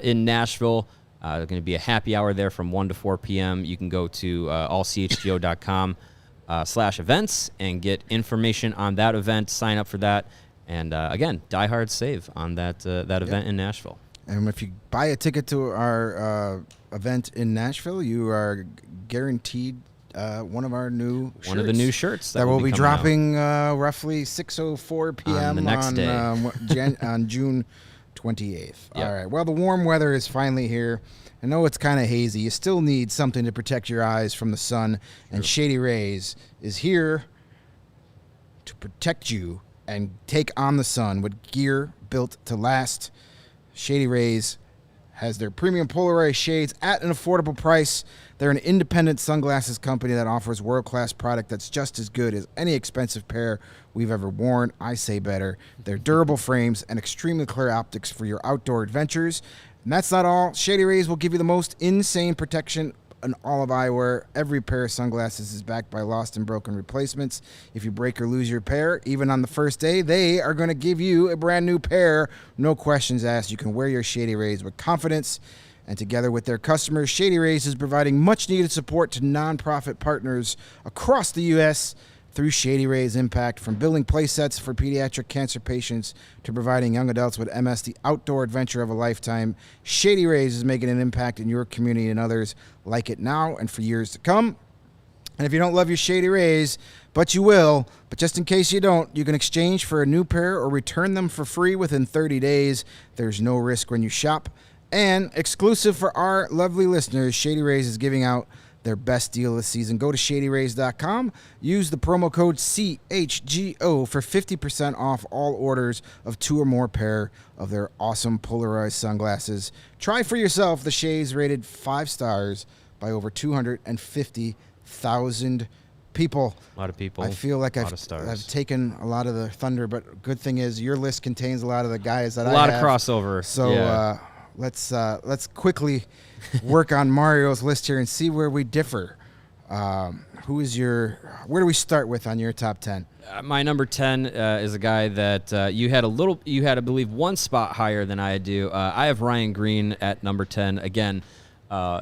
in Nashville. There's going to be a happy hour there from 1 to 4 p.m. You can go to allchgo.com/events and get information on that event. Sign up for that, and again, diehard save on that event in Nashville.
And if you buy a ticket to our event in Nashville, you are guaranteed one of our new shirts.
One of the new shirts
that will be dropping roughly 6:04 p.m.
on the next day.
On June 28th.
Yep.
All right. Well, the warm weather is finally here. I know it's kind of hazy. You still need something to protect your eyes from the sun, and Shady Rays is here to protect you and take on the sun with gear built to last. Shady Rays has their premium polarized shades at an affordable price. They're an independent sunglasses company that offers world-class product that's just as good as any expensive pair we've ever worn. I say better. They're durable frames and extremely clear optics for your outdoor adventures. And that's not all. Shady Rays will give you the most insane protection in all of eyewear. Every pair of sunglasses is backed by lost and broken replacements. If you break or lose your pair, even on the first day, they are going to give you a brand new pair. No questions asked. You can wear your Shady Rays with confidence. And together with their customers, Shady Rays is providing much-needed support to nonprofit partners across the U.S. through Shady Rays Impact. From building play sets for pediatric cancer patients to providing young adults with MS the outdoor adventure of a lifetime, Shady Rays is making an impact in your community and others like it now and for years to come. And if you don't love your Shady Rays, but you will, but just in case you don't, you can exchange for a new pair or return them for free within 30 days. There's no risk when you shop. And exclusive for our lovely listeners, Shady Rays is giving out their best deal this season. Go to shadyrays.com. Use the promo code CHGO for 50% off all orders of 2 or more pair of their awesome polarized sunglasses. Try for yourself the shades rated 5 stars by over 250,000 people.
A lot of people.
I feel like I've taken a lot of the thunder, but good thing is your list contains a lot of the guys that I have.
A lot of crossover.
So yeah. Let's quickly work on Mario's list here and see where we differ. Where do we start with on your top 10?
My number 10 is a guy that you had, I believe, one spot higher than I do. I have Ryan Green at number 10. Again,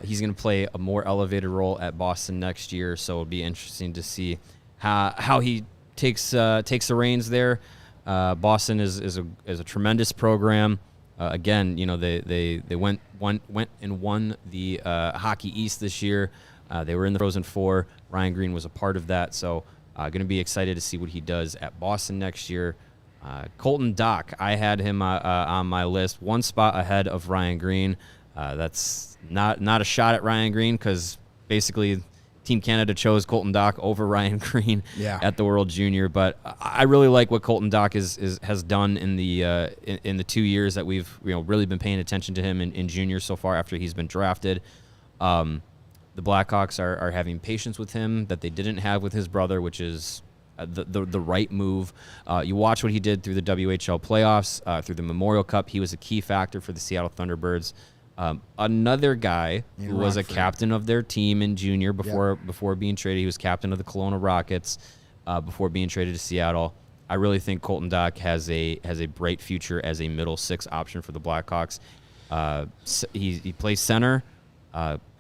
he's going to play a more elevated role at Boston next year, so it'll be interesting to see how he takes the reins there. Boston is a tremendous program. Again, they went and won the Hockey East this year. They were in the Frozen Four. Ryan Green was a part of that, so going to be excited to see what he does at Boston next year. Colton Dach, I had him on my list, one spot ahead of Ryan Green. That's not a shot at Ryan Green because basically Team Canada chose Colton Dach over Ryan Green
Yeah.
at the World Junior. But I really like what Colton Dach has done in the 2 years that we've really been paying attention to him in junior so far after he's been drafted. The Blackhawks are having patience with him that they didn't have with his brother, which is the right move. You watch what he did through the WHL playoffs, through the Memorial Cup. He was a key factor for the Seattle Thunderbirds. Another guy who was a captain of their team in junior before being traded. He was captain of the Kelowna Rockets before being traded to Seattle. I really think Colton Dach has a bright future as a middle six option for the Blackhawks. He plays center,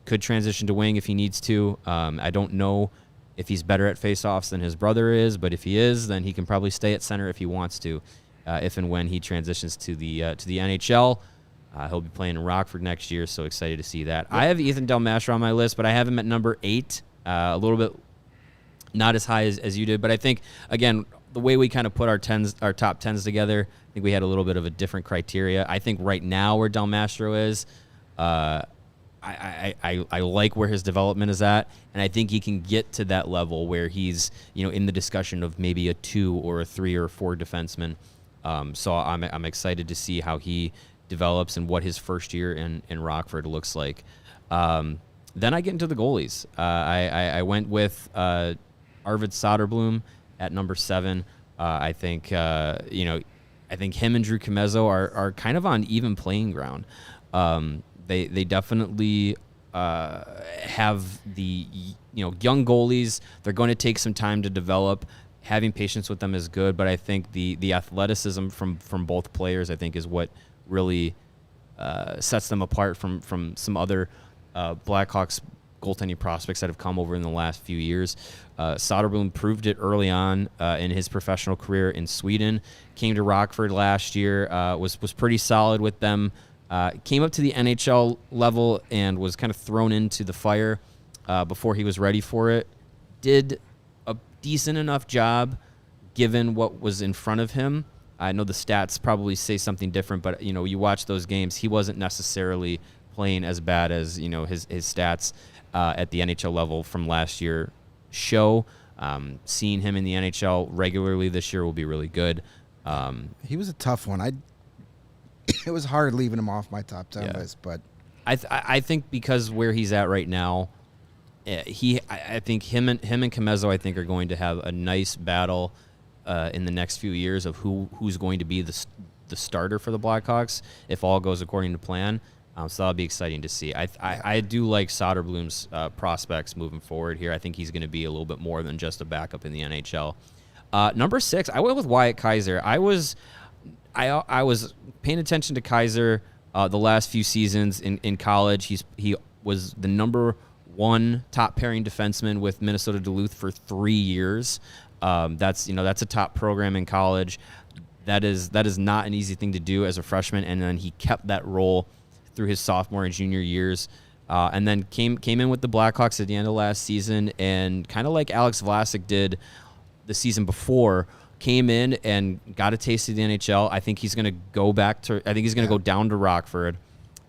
could transition to wing if he needs to. I don't know if he's better at faceoffs than his brother is, but if he is, then he can probably stay at center if he wants to, if and when he transitions to the NHL. He'll be playing in Rockford next year, so excited to see that. Yep. I have Ethan Del Mastro on my list, but I have him at number 8, a little bit not as high as you did. But I think, again, the way we kind of put our top 10s together, I think we had a little bit of a different criteria. I think right now where Del Mastro is, I like where his development is at, and I think he can get to that level where he's in the discussion of maybe a 2 or a 3 or 4 defenseman. So I'm excited to see how he develops and what his first year in Rockford looks like. Then I get into the goalies. I went with Arvid Soderblom at number 7. I think I think him and Drew Comezzo are kind of on even playing ground. They definitely have the young goalies. They're going to take some time to develop. Having patience with them is good, but I think the athleticism from both players, I think, is what really sets them apart from some other Blackhawks goaltending prospects that have come over in the last few years. Soderblom proved it early on in his professional career in Sweden. Came to Rockford last year, was pretty solid with them. Came up to the NHL level and was kind of thrown into the fire before he was ready for it. Did a decent enough job given what was in front of him. I know the stats probably say something different, but you watch those games, he wasn't necessarily playing as bad as his stats at the NHL level from last year show. Seeing him in the NHL regularly this year will be really good.
He was a tough one. It was hard leaving him off my top 10 list, but
I think because where he's at right now, I think him and Comezzo I think are going to have a nice battle in the next few years of who's going to be the starter for the Blackhawks if all goes according to plan. So that'll be exciting to see. I do like Soderblom's prospects moving forward here. I think he's going to be a little bit more than just a backup in the NHL. Number 6, I went with Wyatt Kaiser. I was paying attention to Kaiser the last few seasons in college. He was the number 1 top pairing defenseman with Minnesota Duluth for 3 years. That's a top program in college. That is not an easy thing to do as a freshman, and then he kept that role through his sophomore and junior years, and then came in with the Blackhawks at the end of last season, and kind of like Alex Vlasic did the season before, came in and got a taste of the NHL. I think he's going to go go down to Rockford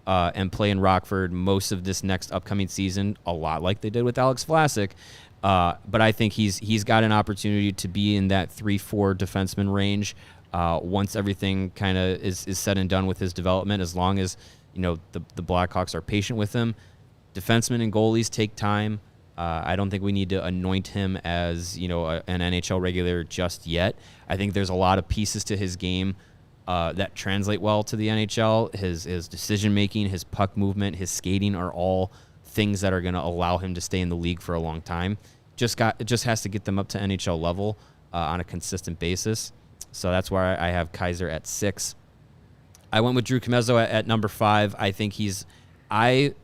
and play in Rockford most of this next upcoming season, a lot like they did with Alex Vlasic. But I think he's got an opportunity to be in that 3-4 defenseman range once everything kind of is said and done with his development, as long as the Blackhawks are patient with him. Defensemen and goalies take time. I don't think we need to anoint him as an NHL regular just yet. I think there's a lot of pieces to his game that translate well to the NHL. His decision making, his puck movement, his skating are all things that are going to allow him to stay in the league for a long time. It just has to get them up to NHL level on a consistent basis. So that's why I have Kaiser at 6. I went with Drew Comezzo at number 5. I think he's going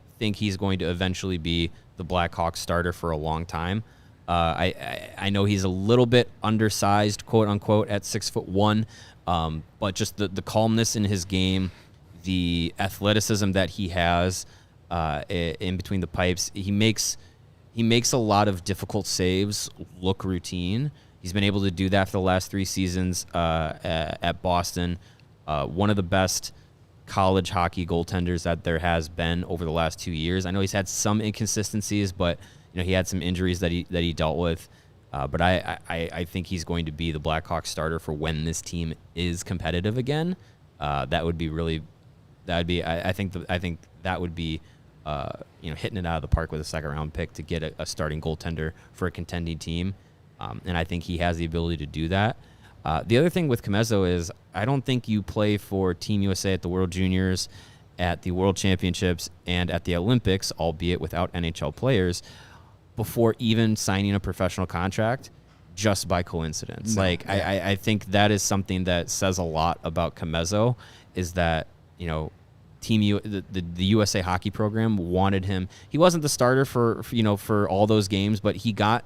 to eventually be the Blackhawks starter for a long time. I know he's a little bit undersized, quote unquote, at 6'1", but just the calmness in his game, the athleticism that he has in between the pipes, he makes a lot of difficult saves look routine. He's been able to do that for the last 3 seasons at Boston. One of the best college hockey goaltenders that there has been over the last 2 years. I know he's had some inconsistencies, but he had some injuries that he dealt with. But I think he's going to be the Blackhawks starter for when this team is competitive again. That would be really, I think that would be, hitting it out of the park with a second round pick to get a starting goaltender for a contending team. And I think he has the ability to do that. The other thing with Comezzo is I don't think you play for Team USA at the World Juniors, at the World Championships, and at the Olympics, albeit without NHL players, before even signing a professional contract just by coincidence. I think that is something that says a lot about Comezzo, is that, the USA hockey program wanted him. He wasn't the starter for all those games, but he got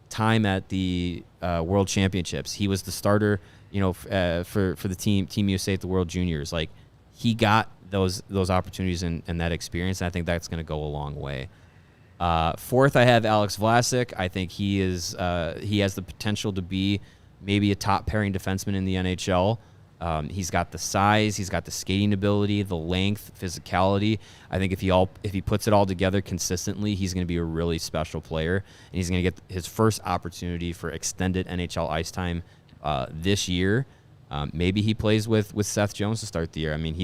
time at the World Championships. He was the starter, for the Team USA at the World Juniors. Like, he got those opportunities and that experience, and I think that's going to go a long way. Fourth, I have Alex Vlasic. I think he has the potential to be maybe a top pairing defenseman in the NHL. He's got the size, he's got the skating ability, the length, physicality. I think if he puts it all together consistently, he's going to be a really special player, and he's going to get his first opportunity for extended NHL ice time this year. Maybe he plays with Seth Jones to start the year. I mean,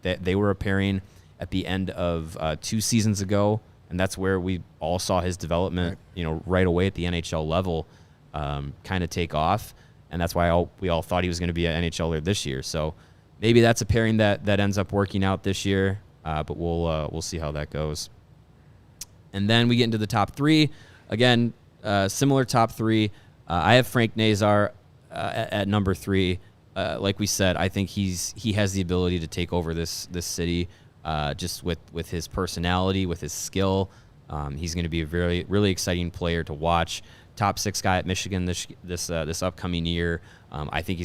they were a pairing at the end of 2 seasons ago. And that's where we all saw his development, right away at the NHL level, kind of take off. And that's why we all thought he was going to be an NHLer this year. So maybe that's a pairing that ends up working out this year. But we'll see how that goes. And then we get into the top 3. Again, similar top 3. I have Frank Nazar at number 3. Like we said, I think he has the ability to take over this city. Just with his personality, with his skill, he's going to be a very, really exciting player to watch. Top 6 guy at Michigan this upcoming year. I think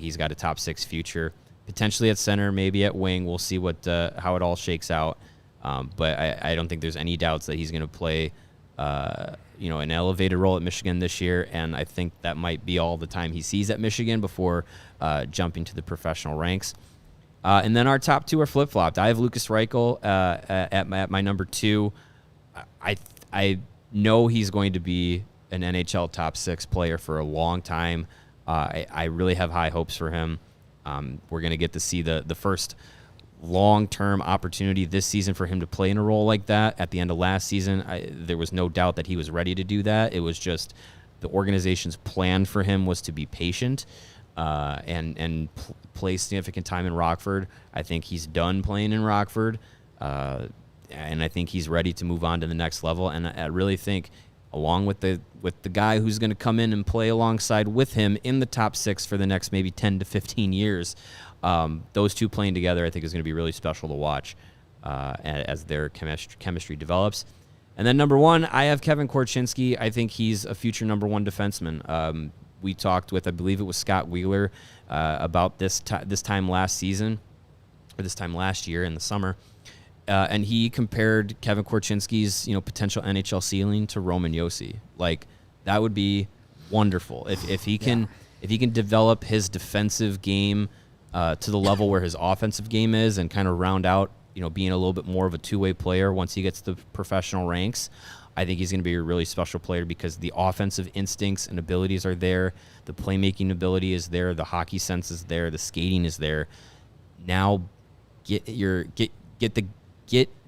he's got a top 6 future, potentially at center, maybe at wing. We'll see how it all shakes out. But I don't think there's any doubts that he's going to play, an elevated role at Michigan this year. And I think that might be all the time he sees at Michigan before jumping to the professional ranks. And then our top 2 are flip-flopped. I have Lukas Reichel at my number 2. I know he's going to be an NHL top 6 player for a long time. I really have high hopes for him. We're going to get to see the first long-term opportunity this season for him to play in a role like that. At the end of last season, there was no doubt that he was ready to do that. It was just the organization's plan for him was to be patient and play significant time in Rockford. I think he's done playing in Rockford, and I think he's ready to move on to the next level. And I really think, along with the guy who's going to come in and play alongside with him in the top 6 for the next maybe 10 to 15 years, those two playing together, I think, is going to be really special to watch as their chemistry develops. And then number 1, I have Kevin Korchinski. I think he's a future number 1 defenseman. We talked with, I believe it was Scott Wheeler, about this time last season, or this time last year in the summer, and he compared Kevin Korchinski's potential NHL ceiling to Roman Josi. Like, that would be wonderful if he can develop his defensive game to the level where his offensive game is, and kind of round out being a little bit more of a two-way player once he gets to the professional ranks. I think he's going to be a really special player because the offensive instincts and abilities are there. The playmaking ability is there. The hockey sense is there. The skating is there. Now get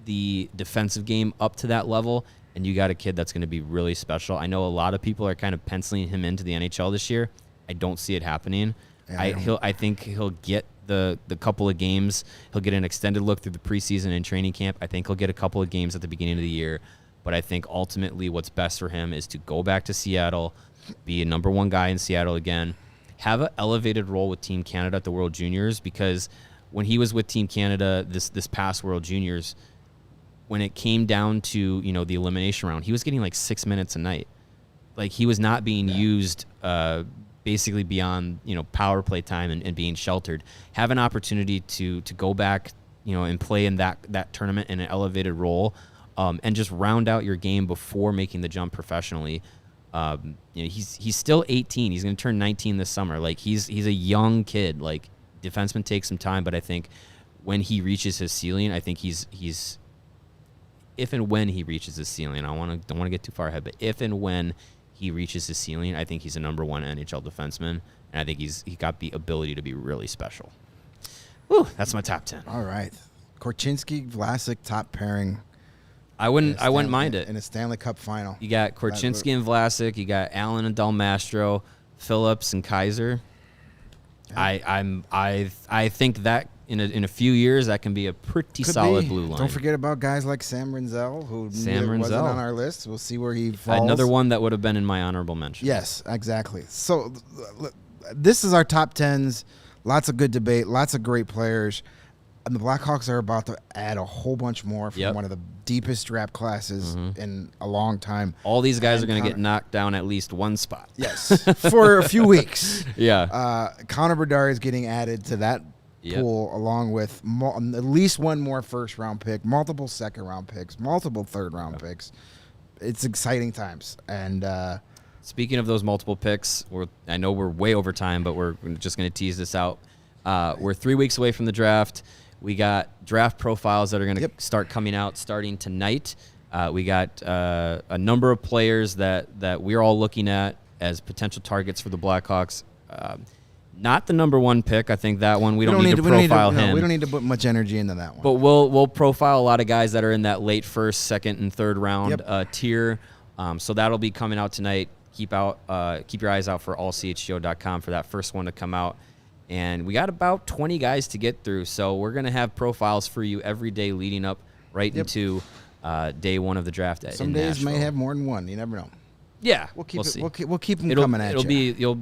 the defensive game up to that level, and you got a kid that's going to be really special. I know a lot of people are kind of penciling him into the NHL this year. I don't see it happening. I think he'll get the couple of games. He'll get an extended look through the preseason and training camp. I think he'll get a couple of games at the beginning of the year. But I think ultimately what's best for him is to go back to Seattle, be a number 1 guy in Seattle again, have an elevated role with Team Canada at the World Juniors, because when he was with Team Canada this past World Juniors, when it came down to the elimination round, he was getting like 6 minutes a night. Like, he was not being used basically beyond power play time and being sheltered. Have an opportunity to go back and play in that tournament in an elevated role. And just round out your game before making the jump professionally. He's still 18. He's going to turn 19 this summer. Like, he's a young kid. Like, defenseman takes some time, but I think when he reaches his ceiling, I think he's if and when he reaches his ceiling, don't want to get too far ahead, but if and when he reaches his ceiling, I think he's a number 1 NHL defenseman, and I think he got the ability to be really special. Whew, that's my top 10.
All right. Korchinski, Vlasic, top pairing.
I wouldn't mind it.
In a Stanley Cup final.
You got Korchinski and Vlasic. You got Allen and Dalmastro, Phillips and Kaiser. Yeah. I think that in a few years that can be a pretty solid blue line.
Don't forget about guys like Sam Rinzel, who wasn't on our list. We'll see where he falls.
Another one that would have been in my honorable mention.
Yes, exactly. So this is our top 10s. Lots of good debate. Lots of great players. And the Blackhawks are about to add a whole bunch more from one of the deepest draft classes in a long time.
All these guys are going to get knocked down at least one spot.
Yes, for a few weeks.
Yeah.
Connor Bedard is getting added to that pool, along with at least one more first-round pick, multiple second-round picks, multiple third-round picks. It's exciting times. And
speaking of those multiple picks, I know we're way over time, but we're just going to tease this out. We're 3 weeks away from the draft. We got draft profiles that are going to start coming out starting tonight. We got a number of players that we're all looking at as potential targets for the Blackhawks. Not the number 1 pick. I think that one we don't need to profile him.
We don't need to put much energy into that one.
But we'll profile a lot of guys that are in that late first, second, and third round tier. So that'll be coming out tonight. Keep your eyes out for ALLCITY.com for that first one to come out. And we got about 20 guys to get through, so we're going to have profiles for you every day leading up into day 1 of the draft.
Some days may have more than one. You never know.
Yeah,
we'll keep them coming at you.
You'll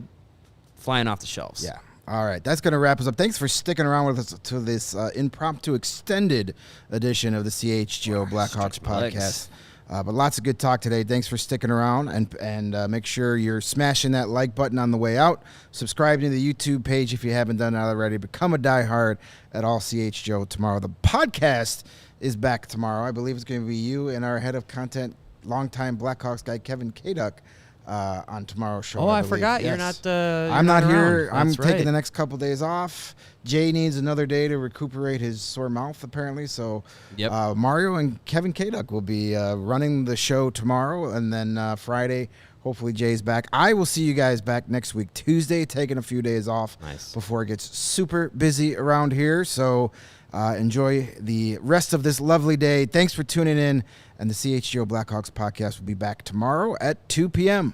flying off the shelves.
Yeah. All right, that's going to wrap us up. Thanks for sticking around with us to this impromptu extended edition of the CHGO Blackhawks podcast. But lots of good talk today. Thanks for sticking around, and make sure you're smashing that like button on the way out. Subscribe to the YouTube page if you haven't done it already. Become a diehard at AllCHGO tomorrow. The podcast is back tomorrow. I believe it's going to be you and our head of content, longtime Blackhawks guy, Kevin Kaduk, on tomorrow's show.
Oh, I forgot. Yes. You're not.
I'm not here.
I'm
taking the next couple days off. Jay needs another day to recuperate his sore mouth, apparently. So Mario and Kevin Kaduk will be running the show tomorrow, and then Friday, hopefully Jay's back. I will see you guys back next week, Tuesday, taking a few days off before it gets super busy around here. So enjoy the rest of this lovely day. Thanks for tuning in, and the CHGO Blackhawks podcast will be back tomorrow at 2 p.m.